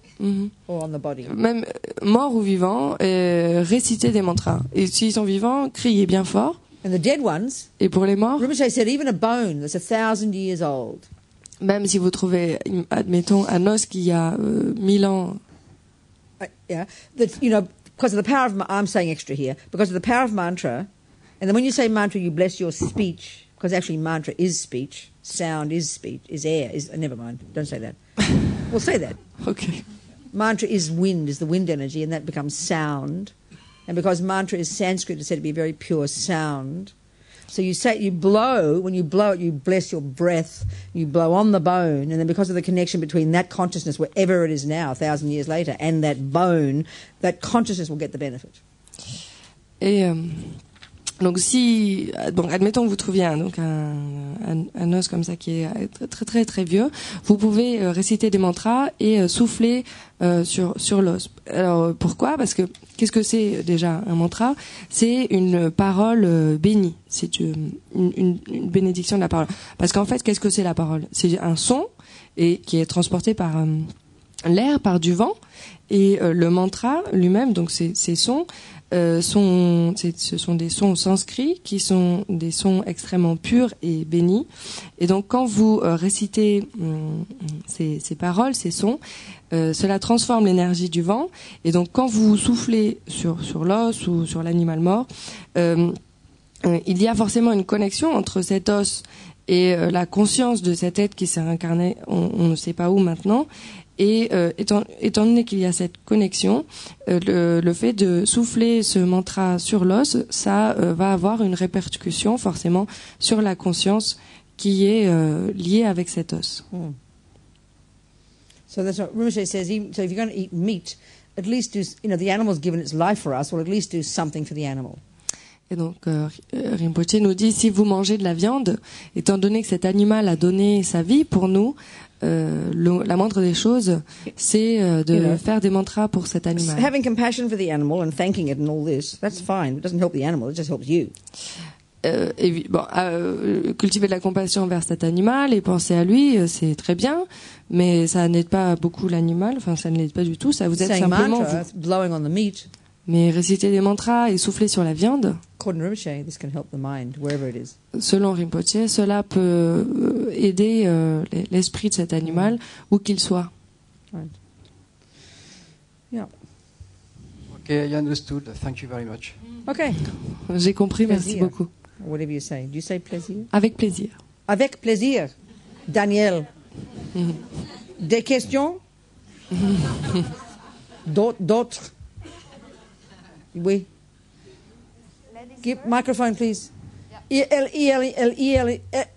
or on the body. Même mort ou vivant, récitez des mantras. Et s'ils sont vivants, criez bien fort. And the dead ones, et pour les morts, Rinpoche said even a bone that's 1,000 years old. Même si vous trouvez, admettons, un os qui a 1000 ans. Yeah, that because of the power of I'm saying extra here because of the power of mantra, and then when you say mantra, you bless your speech because actually mantra is speech, sound is speech, is air. Never mind, don't say that. Well, say that. Okay. Mantra is wind, is the wind energy, and that becomes sound. And because mantra is Sanskrit, it's said to be a very pure sound. So you blow, when you blow it, you bless your breath, you blow on the bone, and then because of the connection between that consciousness, wherever it is now, 1,000 years later, and that bone, that consciousness will get the benefit. Et donc admettons que vous trouviez un os comme ça qui est très très très vieux, vous pouvez réciter des mantras et souffler sur l'os. Alors pourquoi ? Parce que qu'est-ce que c'est déjà un mantra ? C'est une parole bénie, c'est une bénédiction de la parole. Parce qu'en fait, qu'est-ce que c'est la parole ? C'est un son et qui est transporté par l'air, par du vent, et le mantra lui-même, donc ces sons. Ce sont des sons sanscrits qui sont des sons extrêmement purs et bénis. Et donc, quand vous récitez ces paroles, ces sons, cela transforme l'énergie du vent. Et donc, quand vous soufflez sur l'os ou sur l'animal mort, il y a forcément une connexion entre cet os et la conscience de cet être qui s'est incarné, on ne sait pas où maintenant. Et étant donné qu'il y a cette connexion, le fait de souffler ce mantra sur l'os, ça va avoir une répercussion forcément sur la conscience qui est liée avec cet os. So that's what Rinpoche says. So if you're going to eat meat, at least do, the animal's given its life for us, well, at least do something for the animal. Et donc Rinpoche nous dit, si vous mangez de la viande, étant donné que cet animal a donné sa vie pour nous, la moindre des choses, c'est de faire des mantras pour cet animal. Having compassion for the animal and thanking it and all this, that's fine. It doesn't help the animal, it just helps you. Cultiver de la compassion envers cet animal et penser à lui, c'est très bien, mais ça n'aide pas beaucoup l'animal, enfin ça ne l'aide pas du tout, ça vous aide Saying simplement mantra, vous. blowing on the meat. Mais réciter des mantras et souffler sur la viande, According to Rinpoche, this can help the mind, wherever it is. selon Rinpoche, cela peut aider l'esprit de cet animal, où qu'il soit. Right. Yeah. Okay, I understood. Thank you very much. Okay. J'ai compris, merci Plaisir. beaucoup. Whatever you say. Do you say plaisir? Avec plaisir. Avec plaisir. Daniel. Des questions? D'autres? Oui. Give microphone, please.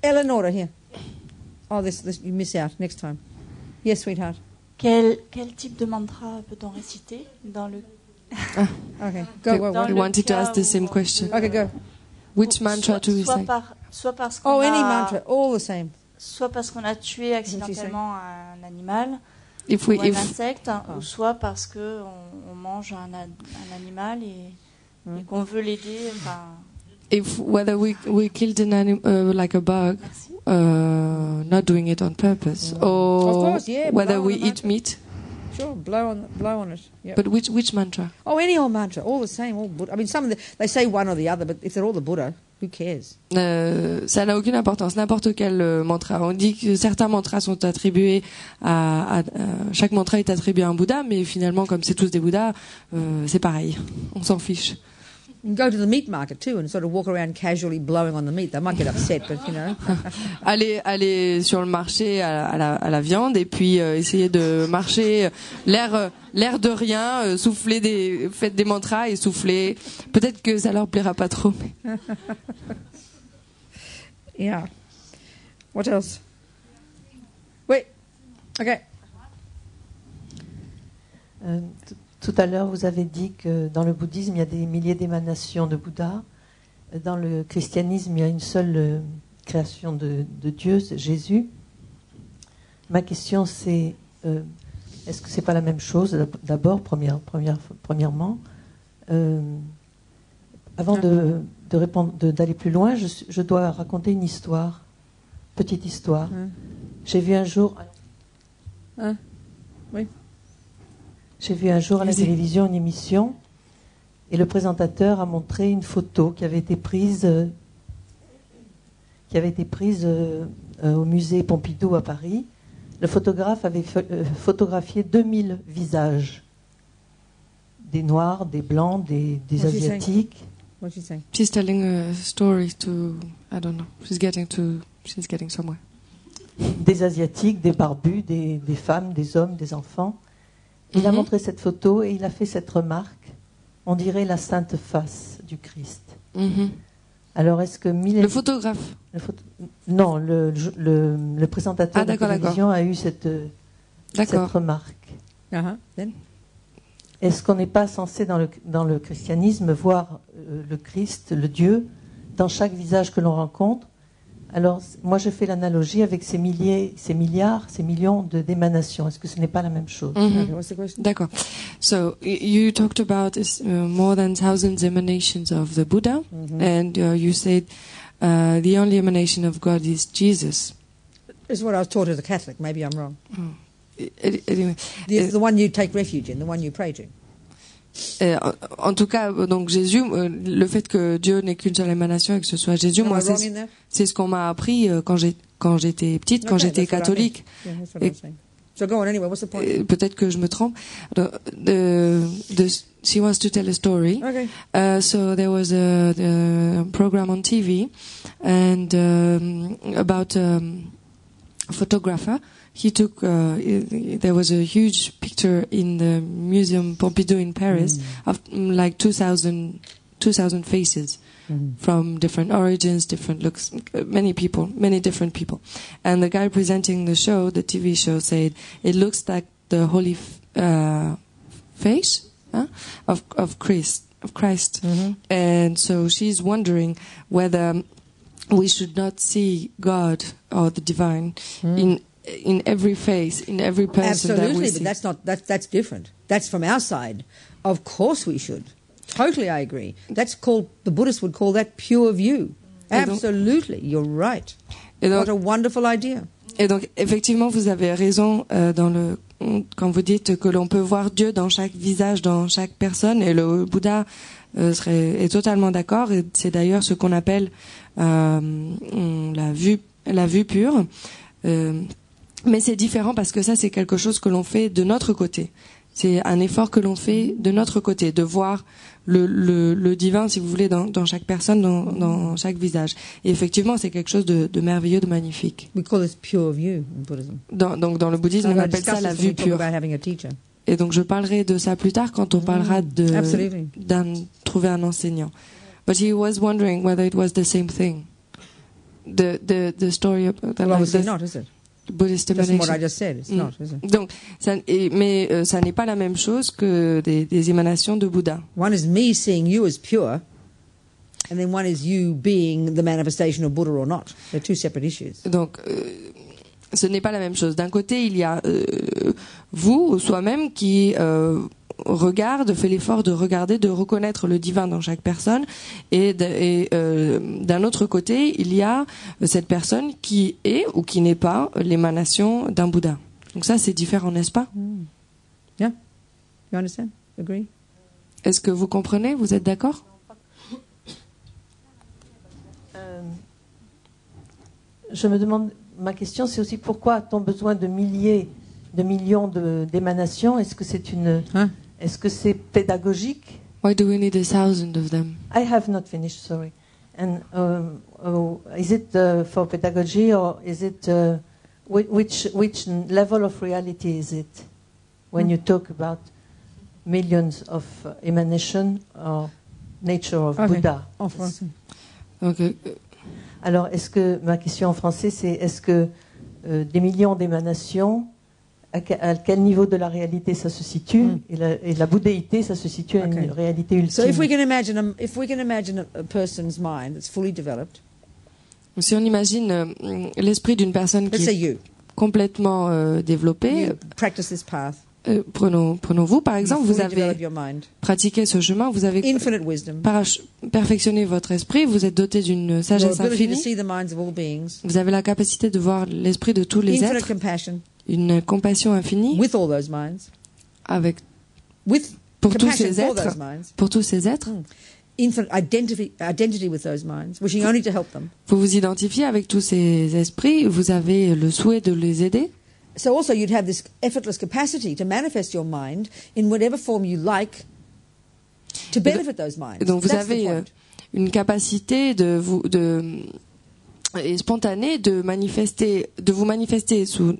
Eleonora, here. Oh, this, you miss out. Next time. Yes, sweetheart. Quel type de mantra peut-on réciter dans le Okay, go. Dans We le wanted to cas ask the où- same question. Okay, go. Which mantra to recite? Soit parce qu'on Oh, a, any mantra, all the same. soit parce qu'on a tué accidentellement un animal If ou we, un if insecte, ou soit parce que on mange un animal et qu'on veut l'aider. Enfin, if whether we killed an animal like a bug, merci. not doing it on purpose, Of or course, yeah, whether blow on we the eat mantra. meat. Sure, blow on it. Yep. But which mantra? Oh, any old mantra, all the same, all Buddha. I mean, some of they say one or the other, but if they're all the Buddha, who cares? Ça n'a aucune importance. N'importe quel mantra. On dit que certains mantras sont attribués à chaque mantra est attribué à un Bouddha, mais finalement, comme c'est tous des Bouddhas, c'est pareil. On s'en fiche. You can go to the meat market too and sort of walk around casually blowing on the meat. They might get upset, but you know. Aller sur le marché à la viande et puis essayer de marcher l'air de rien, faites des mantras et souffler. Peut-être que ça leur plaira pas trop. Mais... Yeah. What else? Wait. Okay. Tout à l'heure, vous avez dit que dans le bouddhisme, il y a des milliers d'émanations de Bouddha. Dans le christianisme, il y a une seule création de Dieu, c'est Jésus. Ma question, c'est est-ce que c'est pas la même chose? D'abord, premièrement, avant de répondre, d'aller plus loin, je dois raconter une histoire, petite histoire. J'ai vu un jour. Oui. J'ai vu un jour à la télévision une émission et le présentateur a montré une photo qui avait été prise au musée Pompidou à Paris. Le photographe avait photographié 2000 visages, des noirs, des blancs, des asiatiques. What's she saying? She's telling a story to, I don't know, she's getting somewhere. Des asiatiques, des barbus, des femmes, des hommes, des enfants. Il a montré cette photo et il a fait cette remarque. On dirait la sainte face du Christ. Alors, est-ce que Le photographe? Non, le présentateur de télévision a eu cette remarque. Then? Est-ce qu'on n'est pas censé, dans le christianisme, voir le Christ, le Dieu, dans chaque visage que l'on rencontre? Alors, moi, je fais l'analogie avec ces milliards, ces millions d'émanations. Est-ce que ce n'est pas la même chose? Okay, what's the question? D'accord. So you talked about more than thousands emanations of the Buddha, and you said the only emanation of God is Jesus. This is what I was taught as a Catholic. Maybe I'm wrong. Anyway, The one you take refuge in, the one you pray to. en tout cas, donc Jésus, le fait que Dieu n'ait qu'une seule émanation et que ce soit Jésus, Am I moi, wrong in that? c'est ce qu'on m'a appris quand j'étais petite, quand Okay, j'étais that's what I catholique. mean. Yeah, that's what I'm saying. So go on anyway. What's the point? Peut-être que je me trompe. She wants to tell a story. Okay. So there was a program on TV and about a photographer. He took, there was a huge picture in the Museum Pompidou in Paris of like 2,000 faces from different origins, different looks, many people, many different people. And the guy presenting the show, the TV show, said, it looks like the holy face of Christ. of Christ. And so she's wondering whether we should not see God or the divine in every face, in every person that we Absolutely, see. but that's different. That's from our side. Of course we should. Totally, I agree. That's called, the Buddhists would call that pure view. Absolutely, you're right. What a wonderful idea. Et donc, effectivement, vous avez raison quand vous dites que l'on peut voir Dieu dans chaque visage, dans chaque personne, et le Bouddha est totalement d'accord. Et c'est d'ailleurs ce qu'on appelle la vue pure. Mais c'est différent parce que ça, c'est quelque chose que l'on fait de notre côté. C'est un effort que l'on fait de notre côté, de voir le divin, si vous voulez, dans chaque personne, dans chaque visage. Et effectivement, c'est quelque chose de merveilleux, de magnifique. We call this pure view in Buddhism. Donc dans le bouddhisme, on appelle ça la vue pure. Et donc je parlerai de ça plus tard quand on parlera trouver un enseignant. But he was wondering whether it was the same thing. The story of Well, obviously not, is it? Buddhist That's emanation. what I just said. It's not, is it? Donc, ça n'est pas la même chose que des émanations de Bouddha. One is me seeing you as pure, and then one is you being the manifestation of Buddha or not. They're two separate issues. Donc, ce n'est pas la même chose. D'un côté, il y a vous, soi-même, qui regarde, fait l'effort de regarder, de reconnaître le divin dans chaque personne, et d'un autre côté, il y a cette personne qui est ou qui n'est pas l'émanation d'un Bouddha. Donc ça, c'est différent, n'est-ce pas? Yeah? You understand? Agree? Est-ce que vous comprenez? Vous êtes d'accord? Je me demande, ma question c'est aussi pourquoi a-t-on besoin de millions d'émanations? Est-ce que c'est pédagogique? Why do we need 1,000 of them? I have not finished, sorry. And is it for pedagogy, or is it which level of reality is it when you talk about millions of emanation or nature of Buddha? En français. Okay. Alors, ma question en français, c'est est-ce que des millions d'émanations, à quel niveau de la réalité ça se situe, et la bouddhéité, ça se situe à une réalité ultime. So if we can imagine a person's mind that's fully developed. Si on imagine l'esprit d'une personne qui est complètement développée, you practice this path. Prenons-vous par exemple, vous avez pratiqué ce chemin, vous avez perfectionné votre esprit, vous êtes doté d'une sagesse infinie, vous avez la capacité de voir l'esprit de tous les êtres, une compassion infinie pour tous ces êtres. Infinite identity with those minds, wishing only to help them. Vous vous identifiez avec tous ces esprits, vous avez le souhait de les aider. So also you'd have this effortless capacity to manifest your mind in whatever form you like to benefit those minds. Donc vous avez une capacité et spontanée de vous manifester sous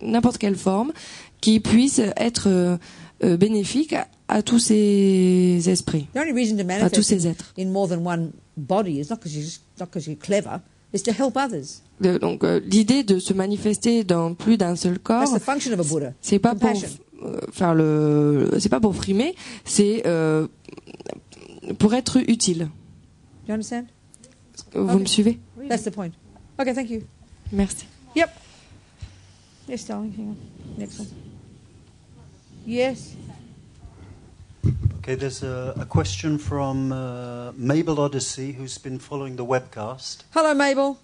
n'importe quelle forme qui puisse être bénéfique à tous ces esprits, The only reason to à tous ces manifest êtres. in more than one body is not because you're clever, it's to help others. Donc l'idée de se manifester dans plus d'un seul corps, That's the function of a Buddha. c'est pas pour Compassion. c'est pas pour frimer, c'est pour être utile. Do you understand? Vous me suivez? That's the point. Okay, thank you. Merci. Yep. Yes, darling. Hang on. Next one. Yes. Okay, there's a question from Mabel Odyssey, who's been following the webcast. Hello, Mabel.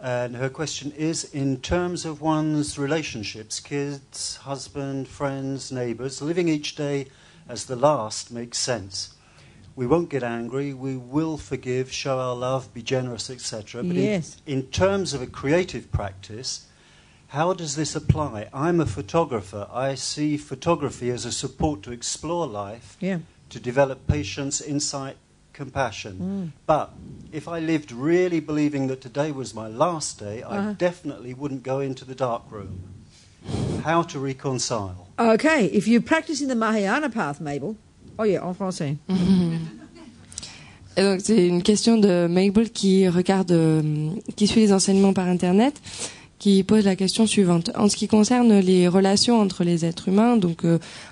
And her question is, in terms of one's relationships, kids, husband, friends, neighbours, living each day as the last makes sense. We won't get angry, we will forgive, show our love, be generous, etc. But yes. in terms of a creative practice, how does this apply? I'm a photographer. I see photography as a support to explore life, to develop patience, insight, compassion. But if I lived really believing that today was my last day, I definitely wouldn't go into the dark room. How to reconcile? Okay, if you're practicing the Mahayana path, Mabel. Oh yeah, en français. Et donc c'est une question de Mabel qui suit les enseignements par internet, qui pose la question suivante. En ce qui concerne les relations entre les êtres humains, donc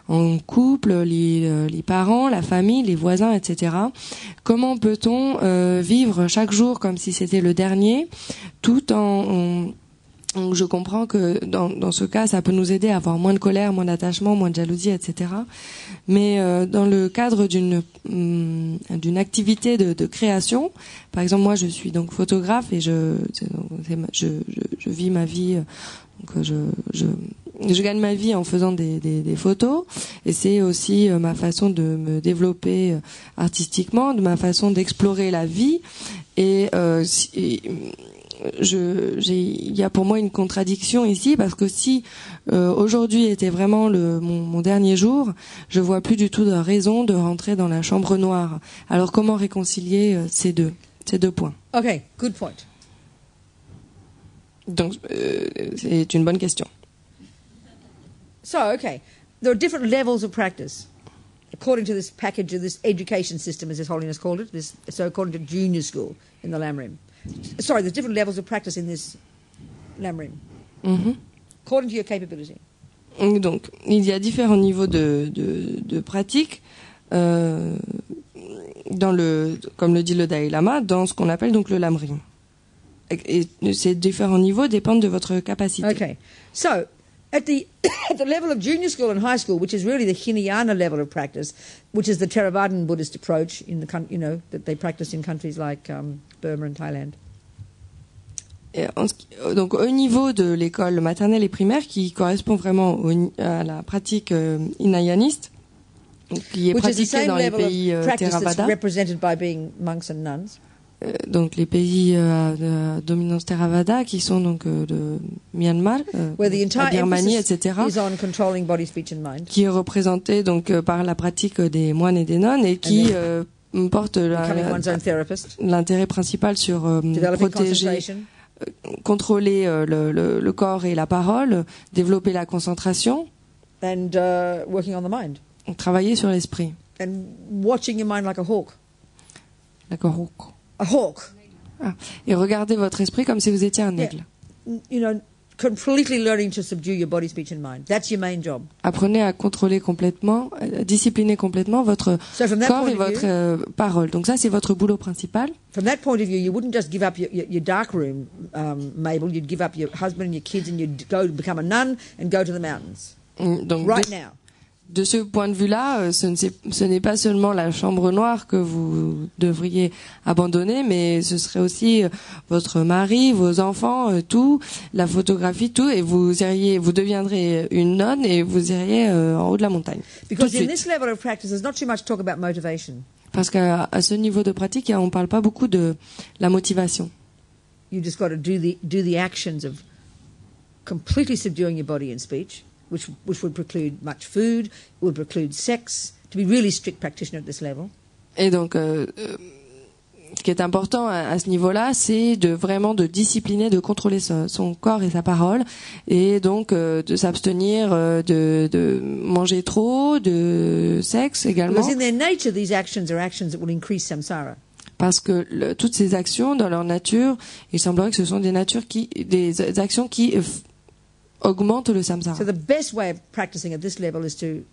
en couple, les parents, la famille, les voisins, etc., comment peut-on vivre chaque jour comme si c'était le dernier, tout en donc je comprends que dans ce cas, ça peut nous aider à avoir moins de colère, moins d'attachement, moins de jalousie, etc. Mais dans le cadre d'une activité de création, par exemple, moi je suis donc photographe et je vis ma vie, donc je gagne ma vie en faisant des photos, et c'est aussi ma façon de me développer artistiquement, de ma façon d'explorer la vie, et il y a pour moi une contradiction ici, parce que si aujourd'hui était vraiment mon dernier jour, je vois plus du tout de raison de rentrer dans la chambre noire. Alors comment réconcilier ces deux points? Okay, good point. Donc c'est une bonne question. So, okay, there are different levels of practice according to this package of this education system, as His Holiness called it. So according to junior school in the Lamrim. Sorry, there's different levels of practice in this Lamrim, according to your capability. Donc, il y a différents niveaux de pratique dans comme le dit le Dalai Lama, dans ce qu'on appelle donc le Lamrim. Et ces différents niveaux dépendent de votre capacité. Okay, so at the level of junior school and high school, which is really the Hinayana level of practice, which is the Theravadan Buddhist approach in the that they practice in countries like Burma and Thailand. Et donc au niveau de l'école maternelle et primaire, qui correspond vraiment à la pratique hinayaniste, qui est pratiquée dans les pays Theravada, represented by being monks and nuns. Donc les pays de dominance Theravada, qui sont donc de Myanmar, la Birmanie, etc., qui est représenté donc par la pratique des moines et des nonnes, et qui porte l'intérêt principal sur protéger, contrôler le corps et la parole, développer la concentration, and working on the mind, travailler sur l'esprit, and watching your mind like a hawk. D'accord. A hawk. Ah, et regardez votre esprit comme si vous étiez un aigle. You know, completely learning to subdue your body, speech and mind. That's your main job. Apprenez à contrôler complètement, discipliner complètement votre corps et votre parole. Donc ça, c'est votre boulot principal. From that point of view, you wouldn't just give up your dark room, Mabel. You'd give up your husband and your kids, and you'd go become a nun and go to the mountains. Donc right now. De ce point de vue-là, ce n'est pas seulement la chambre noire que vous devriez abandonner, mais ce serait aussi votre mari, vos enfants, tout, la photographie, tout, et vous deviendrez une nonne et vous iriez en haut de la montagne. Because in this level of practice, there's not too much talk about motivation. Parce qu'à ce niveau de pratique, on ne parle pas beaucoup de la motivation. You just got to do the actions of completely subduing your body and speech. Which would preclude much food, would preclude sex, to be really strict practitioner at this level. Et donc, ce qui est important à ce niveau-là, c'est vraiment de discipliner, de contrôler son corps et sa parole, et donc de s'abstenir de manger trop, de sexe également. Because in their nature, these actions are actions that will increase samsara. Parce que toutes ces actions, dans leur nature, il semblerait que ce sont des actions qui augmente le samsara. So the best way of practicing at this level is to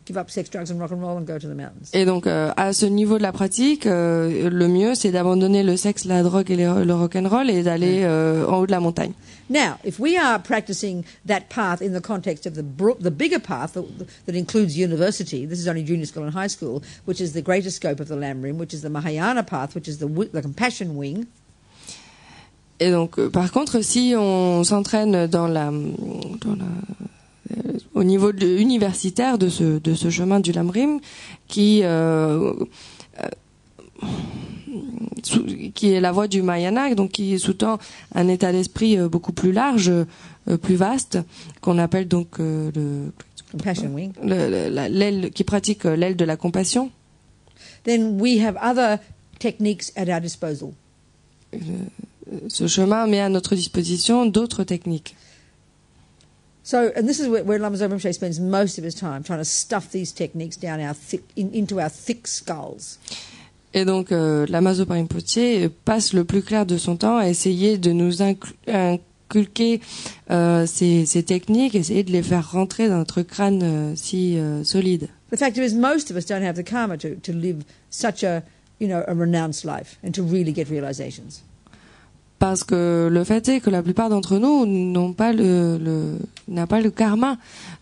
give up sex, drugs and rock and roll and go to the mountains. Et donc à ce niveau de la pratique, le mieux c'est d'abandonner le sexe, la drogue et le rock and roll et d'aller en haut de la montagne. Now, if we are practicing that path in the context of the bigger path that includes university, this is only junior school and high school, which is the greater scope of the Lamrim, which is the Mahayana path, which is the compassion wing. Et donc, par contre, si on s'entraîne au niveau universitaire de ce chemin du Lamrim, qui est la voie du Mahayana, donc qui sous-tend un état d'esprit beaucoup plus large, plus vaste, qu'on appelle donc le compassion wing, l'aile qui pratique l'aile de la compassion. Then we have other techniques at our disposal. Ce chemin met à notre disposition d'autres techniques. So, and this is where Lama Zopa Rinpoche spends most of his time, trying to stuff these techniques down into our thick skulls. Et donc, Lama Zopa Rinpoche passe le plus clair de son temps à essayer de nous inculquer ces techniques, essayer de les faire rentrer dans notre crâne si solide. The fact is, most of us don't have the karma to live such a renounced life and to really get realizations. Parce que le fait est que la plupart d'entre nous n'ont pas n'a pas le karma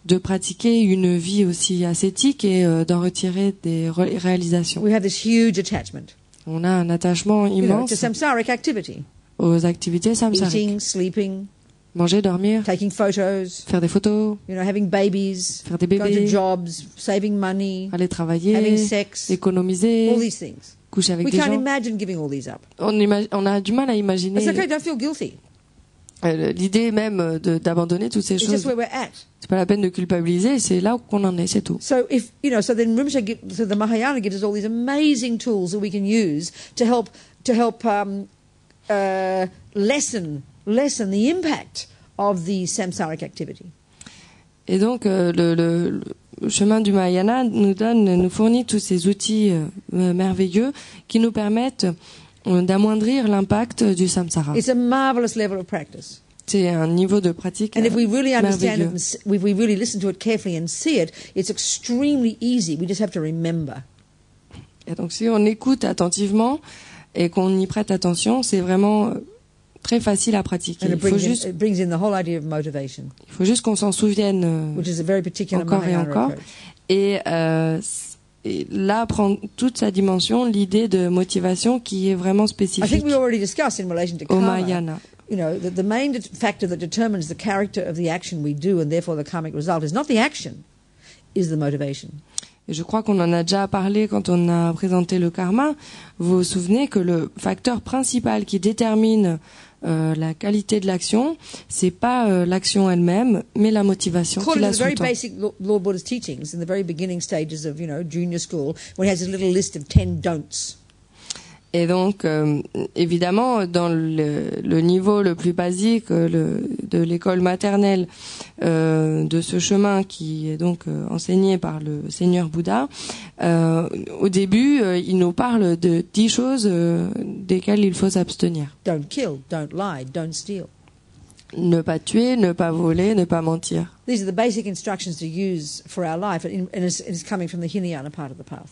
de pratiquer une vie aussi ascétique et d'en retirer des réalisations. We have this huge attachment. On a un attachement immense to samsaric activity. Aux activités samsariques. Eating, sleeping, manger, dormir, taking photos, faire des photos, having babies, faire des bébés, going to jobs, saving money, aller travailler, having sex, économiser, all these things. Coucher avec We des can't gens. imagine giving all these up. On a du mal à imaginer. It's okay, don't feel guilty. L'idée même d'abandonner toutes ces It's choses. just where we're at. C'est pas la peine de culpabiliser, c'est là qu'on en est, c'est tout. So then the Mahayana gives us all these amazing tools that we can use to help lessen the impact of the samsaric activity. Et donc le chemin du Mahayana nous fournit tous ces outils merveilleux qui nous permettent d'amoindrir l'impact du samsara. It's a marvelous level of practice. C'est un niveau de pratique and if we really understand merveilleux. it, if we really listen to it carefully and see it, it's extremely easy. We just have to remember. Et donc si on écoute attentivement et qu'on y prête attention, c'est vraiment très facile à pratiquer. And it brings in the whole idea of motivation. Il faut juste qu'on s'en souvienne which is a very particular encore et Mahayana encore. approach. Et là prend toute sa dimension l'idée de motivation qui est vraiment I think spécifique we already discussed in relation to au karma. Mahayana. The main factor that determines the character of the action we do and therefore the karmic result is not the action, is the motivation. Et je crois qu'on en a déjà parlé quand on a présenté le karma. Vous vous souvenez que le facteur principal qui détermine la qualité de l'action, c'est pas l'action elle-même, mais la motivation qui According la to the very sous-tend. basic Lord Buddha's teachings in the very beginning stages of junior school, when he has his little list of 10 don'ts. Et donc, évidemment, dans le niveau le plus basique de l'école maternelle, de ce chemin qui est donc enseigné par le Seigneur Bouddha, au début, il nous parle de 10 choses desquelles il faut s'abstenir. Don't kill, don't lie, don't steal. Ne pas tuer, ne pas voler, ne pas mentir. These are the basic instructions to use for our life, and it's coming from the Hinayana part of the path.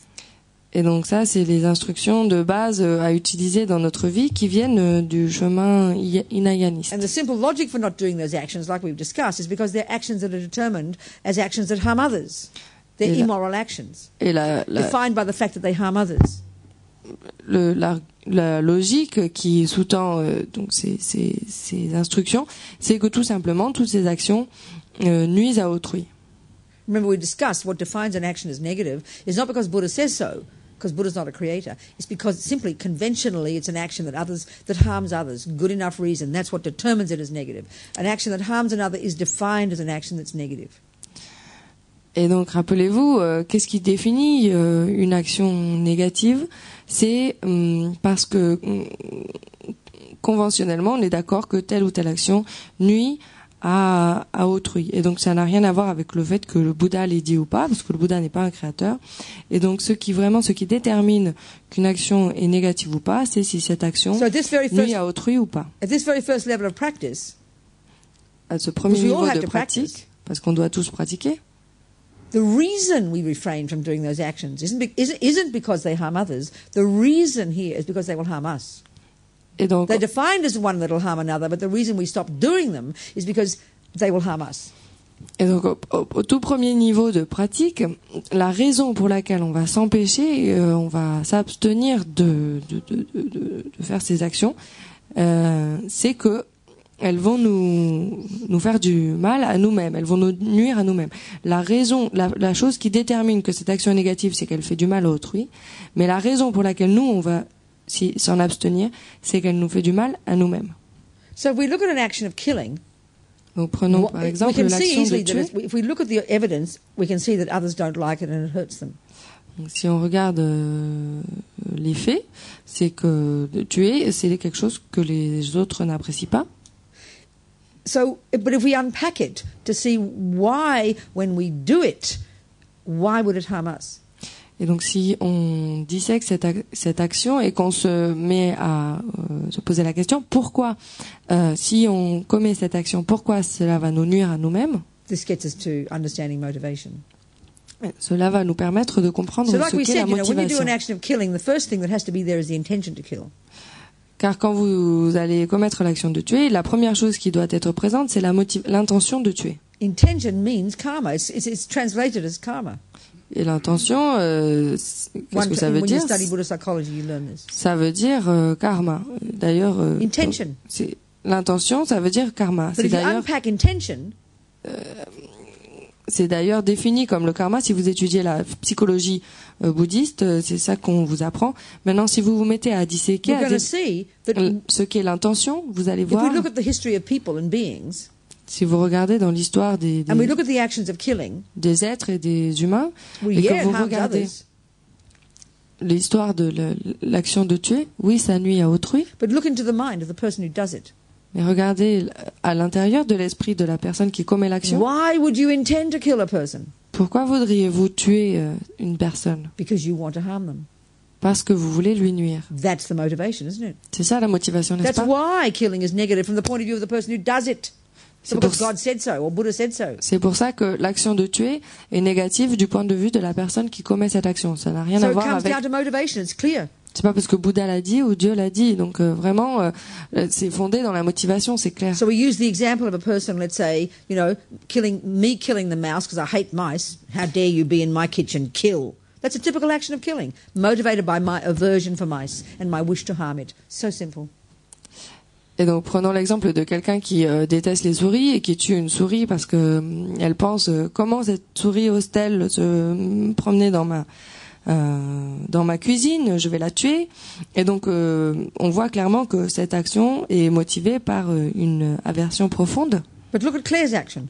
Et donc ça, c'est les instructions de base à utiliser dans notre vie qui viennent du chemin hinayaniste. And the simple logic for not doing those actions, like we've discussed, is because they're actions that are determined as actions that harm others. They're immoral actions, defined by the fact that they harm others. La logique qui sous-tend donc ces instructions, c'est que tout simplement, toutes ces actions nuisent à autrui. Remember, we discussed what defines an action as negative is not because Buddha says so, because Buddha's not a creator. It's because simply, conventionally, it's an action that harms others. Good enough reason. That's what determines it as negative. An action that harms another is defined as an action that's negative. Et donc, rappelez-vous, qu'est-ce qui définit une action négative? C'est parce que conventionnellement, on est d'accord que telle ou telle action nuit à autrui. Et donc ça n'a rien à voir avec le fait que le Bouddha l'ait dit ou pas, parce que le Bouddha n'est pas un créateur. Et donc ce qui détermine qu'une action est négative ou pas, c'est si cette action nuit à autrui ou pas. At this very first level of practice, à ce premier niveau de pratique, parce qu'on doit tous pratiquer, the reason we refrain from doing those actions isn't because they harm others. The reason here is because they will harm us. Et donc, they're defined as one that will harm another, but the reason we stop doing them is because they will harm us. Et donc, au tout premier niveau de pratique, la raison pour laquelle on va s'empêcher, on va s'abstenir de faire ces actions, c'est que elles vont nous faire du mal à nous-mêmes, elles vont nous nuire à nous-mêmes. La raison, la chose qui détermine que cette action est négative, c'est qu'elle fait du mal à autrui, mais la raison pour laquelle nous, on va s'en abstenir, c'est qu'elle nous fait du mal à nous-mêmes. So if we look at an action of killing, donc prenons par exemple l'action de tuer. If we look at the evidence, we can see that others don't like it and it hurts them. Donc, si on regarde les faits, c'est que de tuer, c'est quelque chose que les autres n'apprécient pas. So, but if we unpack it to see why, when we do it, why would it harm us? Et donc si on dissèque cette action et qu'on se met à se poser la question pourquoi, si on commet cette action, pourquoi cela va nous nuire à nous-mêmes, this gets us to understanding motivation. Cela va nous permettre de comprendre So like ce we qu'est said, la when you do motivation. an action of killing, the first thing that has to be there is the intention to kill. Car quand vous allez commettre l'action de tuer, la première chose qui doit être présente, c'est l'intention de tuer. Intention means karma. It's translated as karma. Et l'intention, qu'est-ce que ça veut When dire? you study Buddhist psychology, you learn this. Ça veut dire karma. D'ailleurs, Intention. L'intention, ça veut dire karma. But if you unpack intention, c'est d'ailleurs défini comme le karma. Si vous étudiez la psychologie bouddhiste, c'est ça qu'on vous apprend. Maintenant, si vous vous mettez à disséquer we're going to see that ce qu'est l'intention, vous allez if voir, we look at the history of people and beings, si vous regardez dans l'histoire and we look at the actions of killing, des êtres et des humains, well, et yeah, que it vous harms regardez others. l'histoire de l'action de tuer, oui, ça nuit à autrui, But look into the mind of the person who does it. mais regardez à l'intérieur de l'esprit de la personne qui commet l'action. Why would you intend to kill a person? Pourquoi voudriez-vous tuer une personne? Because you want to harm them. Parce que vous voulez lui nuire. That's the motivation, isn't it? C'est ça la motivation, n'est-ce That's pas? why killing is negative from the point of view of the person who does it. C'est Because pour- God said so, or Buddha said so. C'est pour ça que l'action de tuer est négative du point de vue de la personne qui commet cette action. Ça n'a rien So à it voir comes avec... down to motivation, it's clear. C'est pas parce que Bouddha l'a dit ou Dieu l'a dit. Donc vraiment, c'est fondé dans la motivation, c'est clair. So we use the example of a person, let's say, killing the mouse because I hate mice. How dare you be in my kitchen, kill. That's a typical action of killing, motivated by my aversion for mice and my wish to harm it. So simple. Et donc prenons l'exemple de quelqu'un qui déteste les souris et qui tue une souris parce que elle pense comment cette souris ose-t-elle se promener dans ma cuisine, je vais la tuer. Et donc on voit clairement que cette action est motivée par une aversion profonde. But look at Claire's action.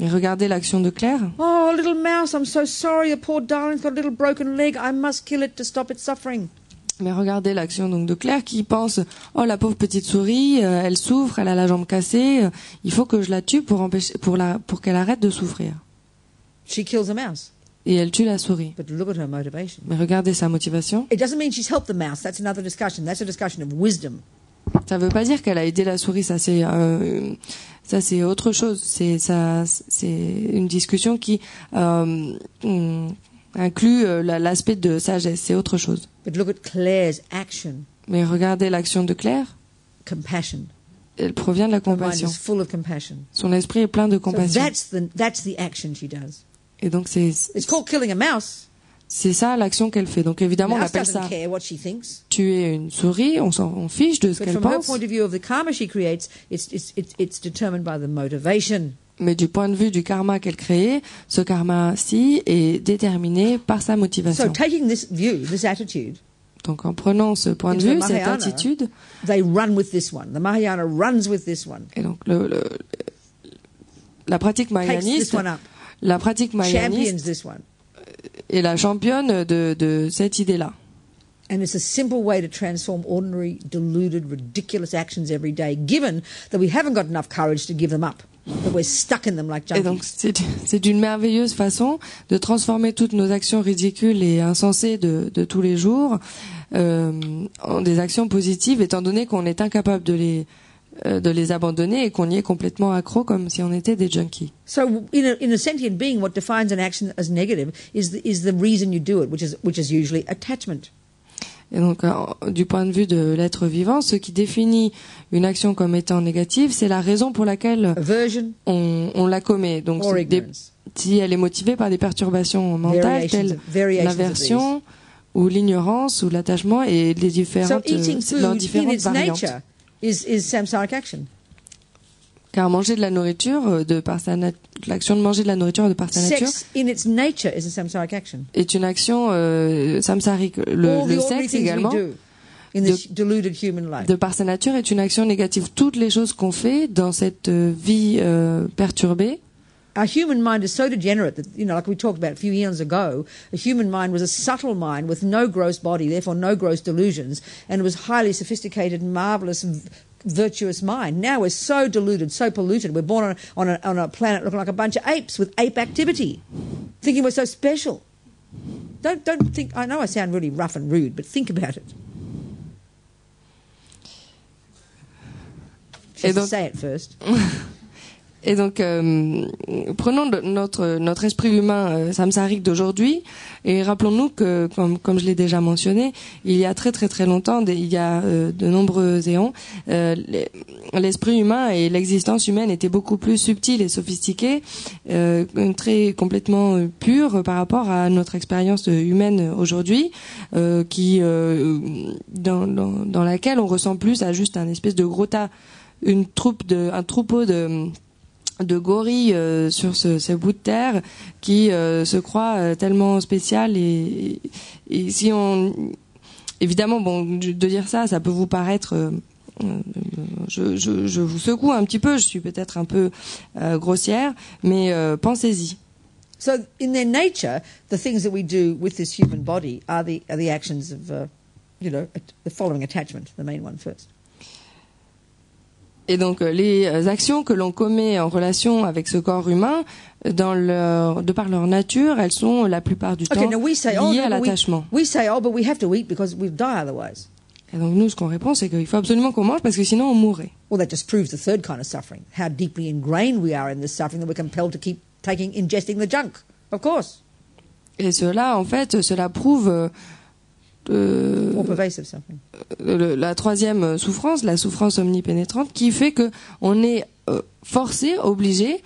Et regardez l'action de Claire. Oh, little mouse, I'm so sorry. The poor darling's got a little broken leg. I must kill it to stop its suffering. Mais regardez l'action donc de Claire qui pense oh la pauvre petite souris, elle souffre, elle a la jambe cassée, il faut que je la tue pour qu'elle arrête de souffrir. She kills a mouse. Et elle tue la souris. But look at her motivation. Mais regardez sa motivation. It doesn't mean she's helped the mouse. That's another discussion. That's a discussion of wisdom. Ça veut pas dire qu'elle a aidé la souris, ça c'est autre chose. C'est une discussion qui inclut l'aspect de sagesse, c'est autre chose. But look at Claire's action. Mais regardez l'action de Claire, Compassion. elle provient de la Her mind compassion. is full of compassion. Son esprit est plein de So compassion. that's the action she does. Et donc It's called killing a mouse. c'est ça l'action qu'elle fait. Donc évidemment on Mouse appelle doesn't ça care what she thinks. tuer une souris, on fiche de ce But qu'elle from her pense. point of view of the karma she creates, it's determined by the motivation. Mais du point de vue du karma qu'elle crée, ce karma-ci est déterminé par sa So motivation. taking this view, this attitude, Donc en prenant ce point de Into the vue, cette Mahayana. attitude, they run with this one. The Mahayana runs with this one. et donc la pratique Takes this mahayaniste, one up. la pratique Champions mahayaniste this one. est la championne de cette idée-là. And it's a simple way to transform ordinary, deluded, ridiculous actions every day, given that we haven't got enough courage to give them up, that we're stuck in them like Et donc junkies. c'est d'une merveilleuse façon de transformer toutes nos actions ridicules et insensées de tous les jours en des actions positives, étant donné qu'on est incapable de les abandonner et qu'on y est complètement accro comme si on était des junkies. So in a sentient being, what defines an action as negative is the reason you do it, which is usually attachment. Et donc, du point de vue de l'être vivant, ce qui définit une action comme étant négative, c'est la raison pour laquelle Aversion on la commet. Donc, or c'est ignorance. si elle est motivée par des perturbations mentales telles Variations of l'aversion ou l'ignorance ou l'attachement et les So différentes, eating leurs food in différentes its variantes. nature is samsaric action. Car manger de la nourriture, l'action de manger de la nourriture de par sa nature, Sex in its nature is a samsaric action. est une action samsarique. All Le the ordinary sexe things également, we do in this deluded human life. de par sa nature, est une action négative. Toutes les choses qu'on fait dans cette vie perturbée, Our human mind is so degenerate that, like we talked about a few eons ago, a human mind was a subtle mind with no gross body, therefore no gross delusions, and it was highly sophisticated, marvelous, virtuous mind. Now we're so deluded, so polluted. We're born on a planet looking like a bunch of apes with ape activity, thinking we're so special. don't think. I know I sound really rough and rude, but think about it. Just say it first. Et donc, prenons notre esprit humain samsarique d'aujourd'hui et rappelons-nous que, comme je l'ai déjà mentionné, il y a très très très longtemps, il y a de nombreux éons, l'esprit humain et l'existence humaine étaient beaucoup plus subtils et sophistiqués, très complètement purs par rapport à notre expérience humaine aujourd'hui, qui dans laquelle on ressent plus à juste un espèce de gros tas, un troupeau de gorilles sur ce bout de terre qui se croient tellement spécial et si on évidemment de dire ça peut vous paraître je vous secoue un petit peu, je suis peut-être un peu grossière, mais pensez-y. So in their nature, the things that we do with this human body are the actions of the following attachment, the main one first. Et donc les actions que l'on commet en relation avec ce corps humain, de par leur nature, elles sont la plupart du temps liées à l'attachement. We say, but we have to eat because we'll die otherwise. Et donc nous, ce qu'on répond, c'est qu'il faut absolument qu'on mange parce que sinon on mourrait. Well, that just proves the third kind of suffering, how deeply ingrained we are in this suffering that we're compelled to keep ingesting the junk. Of course. Et cela, en fait, cela prouve la troisième souffrance, la souffrance omnipénétrante, qui fait que on est forcé, obligé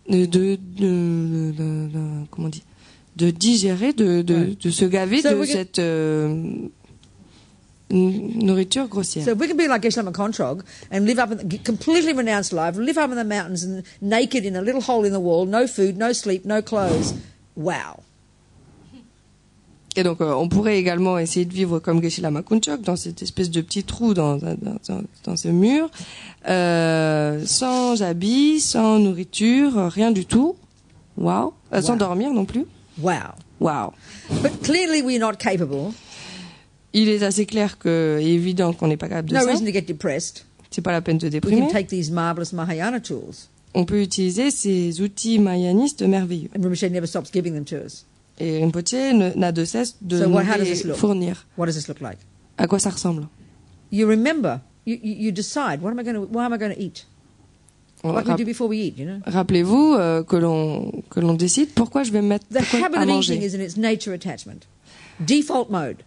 de digérer, de se gaver de cette nourriture grossière. So we can be like Geshe-la Kontrog and live up completely renounced life, live up in the mountains and naked in a little hole in the wall, no food, no sleep, no clothes. Wow. Et donc, on pourrait également essayer de vivre comme Geshe-la Kontrog, dans cette espèce de petit trou dans ce mur, sans habits, sans nourriture, rien du tout. Wow. Sans dormir non plus. Wow. But clearly we're not capable. Il est assez clair et évident qu'on n'est pas capable de ça. No reason to get depressed. C'est pas la peine de déprimer. We can take these marvelous Mahayana tools. On peut utiliser ces outils mahayanistes merveilleux. And Rinpoche never stops giving them to us. Et Rinpoche n'a de cesse de nous les fournir. What does this look like? À quoi ça ressemble? You remember, you decide, what am I going to eat? Like we do before we eat, you know? Rappelez-vous que l'on décide pourquoi je vais me mettre à manger. The habit of eating is in its nature attachment. Default mode.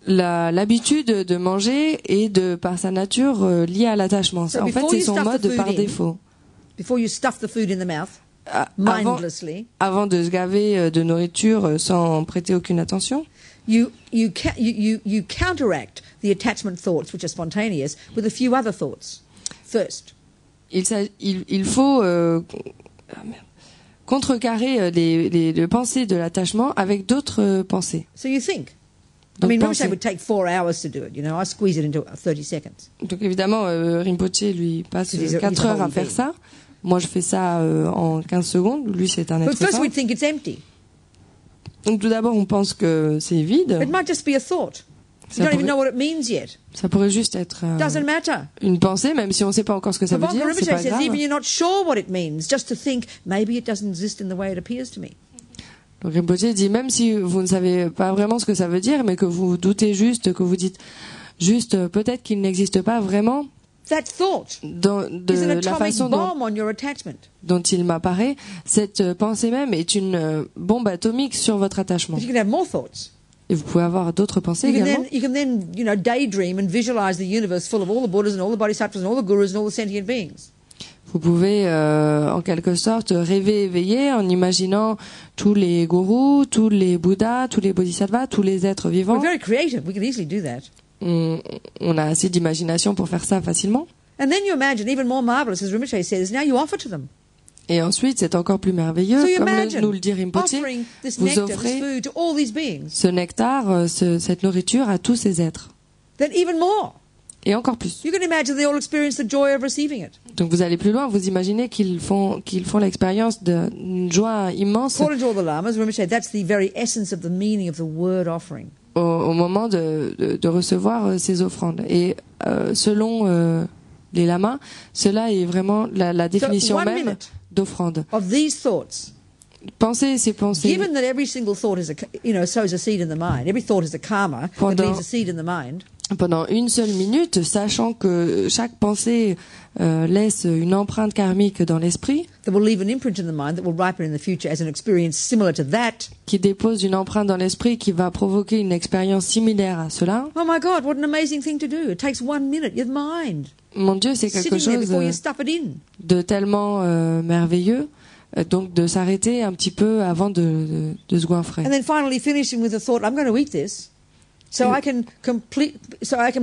L'habitude de manger est par sa nature liée à l'attachement. En fait, c'est son mode par défaut. Before you stuff the food in the mouth, mindlessly. Avant de se gaver de nourriture sans prêter aucune attention. You counteract the attachment thoughts, which are spontaneous, with a few other thoughts. First. Il faut contrecarrer les pensées de l'attachement avec d'autres pensées. So you think. I mean, Rinpoche would take 4 hours to do it. You know, I squeeze it into 30 seconds. Donc évidemment, Rinpoche lui passe 4 heures à faire ça. Moi, je fais ça en 15 secondes. Lui, c'est un être But first we'd think it's empty. Donc tout d'abord, on pense que c'est vide. It might just be a thought. You don't even know what it means yet. Ça pourrait juste être Doesn't matter. Une pensée, même si on ne sait pas encore ce que ça veut dire. C'est pas grave. Even you're not sure what it means, just to think maybe it doesn't exist in the way it appears to me. Donc Rinpoche dit, même si vous ne savez pas vraiment ce que ça veut dire, mais que vous doutez juste, que vous dites juste peut-être qu'il n'existe pas vraiment, de la façon dont il m'apparaît, cette pensée même est une bombe atomique sur votre attachement. Et vous pouvez avoir d'autres pensées également. You can then, daydream and visualize the universe full of all the Buddhas and all the Bodhisattvas and all the Gurus and all the sentient beings. Vous pouvez en quelque sorte rêver éveillé en imaginant tous les gourous, tous les Bouddhas, tous les Bodhisattvas, tous les êtres vivants. We're very creative. We can easily do that. On a assez d'imagination pour faire ça facilement. And then you imagine, even more marvelous, as Rinpoche says, now you offer to them. Et ensuite, c'est encore plus merveilleux, comme nous le dit Rinpoche, vous offrez ce nectar, cette nourriture à tous ces êtres. Then even more. Et encore plus. You can imagine they all experience the joy of receiving it. Donc vous allez plus loin, vous imaginez qu'ils font l'expérience d'une joie immense. According to all the lamas, that's the very essence of the meaning of the word offering. Au moment de recevoir ces offrandes. Et selon les lamas, cela est vraiment la définition même d'offrande. Of these thoughts. penser ces pensées. Given that every single thought is sows a seed in the mind, every thought is a karma that leaves a seed in the mind. Pendant une seule minute, sachant que chaque pensée laisse une empreinte karmique dans l'esprit, that will leave an imprint in the mind that will ripen in the future as an experience similar to that. Qui dépose une empreinte dans l'esprit qui va provoquer une expérience similaire à cela. Oh my God, what an amazing thing to do! It takes 1 minute. Your mind. Mon Dieu, c'est quelque chose de tellement merveilleux. Donc de s'arrêter un petit peu avant de se goinfrer. And then finally finishing with the thought, I'm going to eat this. So I can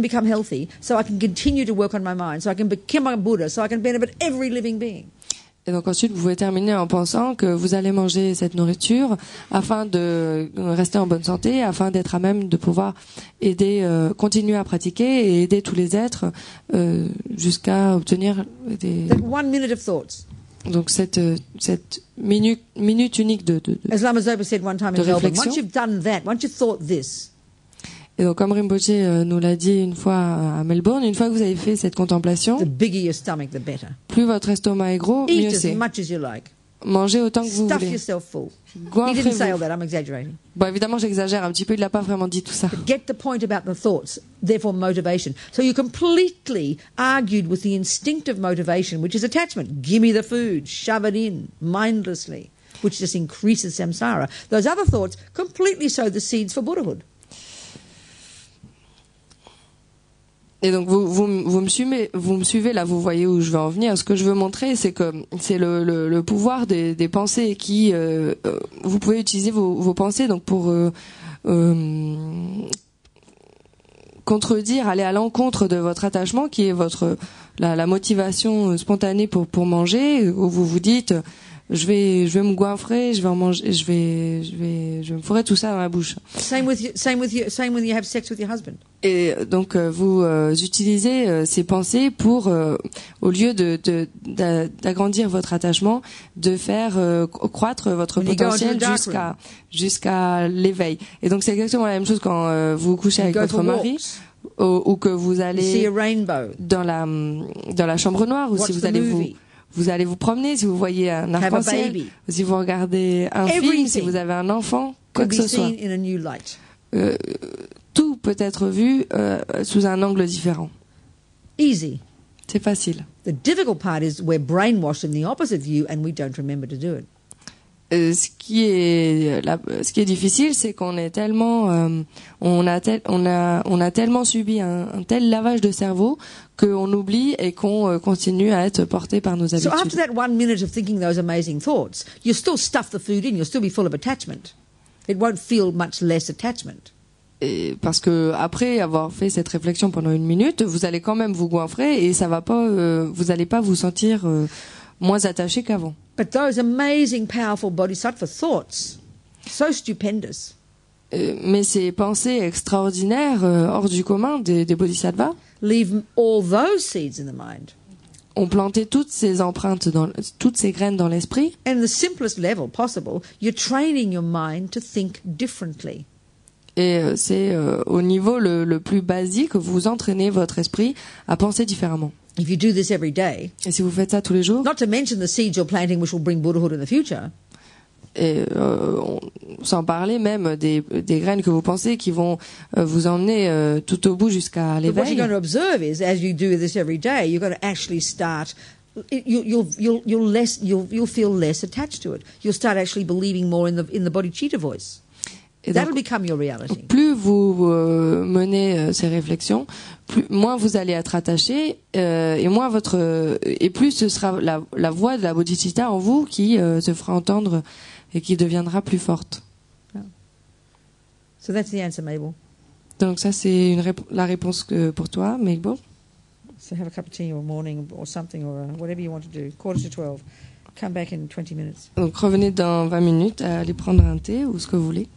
become healthy, so I can continue to work on my mind, so I can become a Buddha, so I can benefit every living being. Et donc ensuite, vous pouvez terminer en pensant que vous allez manger cette nourriture afin de rester en bonne santé, afin d'être à même de pouvoir aider, continuer à pratiquer et aider tous les êtres jusqu'à obtenir des... That 1 minute of thoughts. Donc cette minute unique de As Lama Zopa said one time in Melbourne, once you've done that, once you've thought this. Et donc, comme Rinpoche nous l'a dit une fois à Melbourne, une fois que vous avez fait cette contemplation, the bigger your stomach, the better. Plus votre estomac est gros, mieux c'est. Eat as much as you like. Mangez autant que vous Stuff voulez. Yourself full. Goinfrez-vous. He didn't say all that, I'm exaggerating. Bon, évidemment, j'exagère un petit peu, il n'a pas vraiment dit tout ça. But get the point about the thoughts, therefore motivation. So you completely argued with the instinctive motivation, which is attachment. Give me the food, shove it in, mindlessly, which just increases samsara. Those other thoughts completely sow the seeds for Buddhahood. Et donc vous me suivez là, vous voyez où je veux en venir. Ce que je veux montrer, c'est que c'est le pouvoir des pensées qui vous pouvez utiliser vos pensées donc pour contredire, aller à l'encontre de votre attachement qui est la motivation spontanée pour manger, où vous vous dites je vais me goinfrer, je vais en manger, je vais me fourrer tout ça dans la bouche. Same when you have sex with your husband. Et donc vous utilisez ces pensées pour au lieu d'agrandir votre attachement, de faire croître votre potentiel jusqu'à l'éveil. Et donc c'est exactement la même chose quand vous couchez avec votre mari ou que vous allez dans la chambre noire ou si vous allez vous promener, si vous voyez un arc-en-ciel, si vous regardez un film, si vous avez un enfant, quoi que ce soit. Tout peut être vu sous un angle différent. Easy. C'est facile. The difficult part is we're brainwashed in the opposite view and we don't remember to do it. Ce qui est difficile, c'est qu'on est tellement, on a tellement subi un tel lavage de cerveau qu'on oublie et qu'on continue à être porté par nos habitudes. So after that 1 minute of thinking those amazing thoughts, you still stuff the food in, you'll still be full of attachment. It won't feel much less attachment. Et parce que après avoir fait cette réflexion pendant 1 minute, vous allez quand même vous goinfrer et ça va pas, vous allez pas vous sentir moins attaché qu'avant. But those amazing, powerful bodhisattva thoughts, so stupendous. Mais ces pensées extraordinaires, hors du commun des bodhisattvas, leave all those seeds in the mind. Ont planté toutes ces empreintes, toutes ces graines dans l'esprit. And the simplest level possible, you're training your mind to think differently. Et c'est au niveau le plus basique, vous entraînez votre esprit à penser différemment. If you do this every day, et si vous faites ça tous les jours, not to mention the seeds you're planting which will bring Buddhahood in the future. Et sans parler même des graines que vous pensez qui vont vous emmener tout au bout jusqu'à l'éveil. What you're going to observe is, as you do this every day, you're going to actually start. You'll feel less attached to it. You'll start actually believing more in the bodhicitta voice. Et that'll become your reality. Plus vous menez ces réflexions, moins vous allez être attaché et plus ce sera la voix de la bodhicitta en vous qui se fera entendre et qui deviendra plus forte. Yeah. So that's the answer, Mabel. Donc ça c'est la réponse pour toi, Mabel. So have a cup of tea or morning or something or whatever you want to do. 11:45. Come back in 20 minutes. Donc revenez dans 20 minutes, allez prendre un thé ou ce que vous voulez.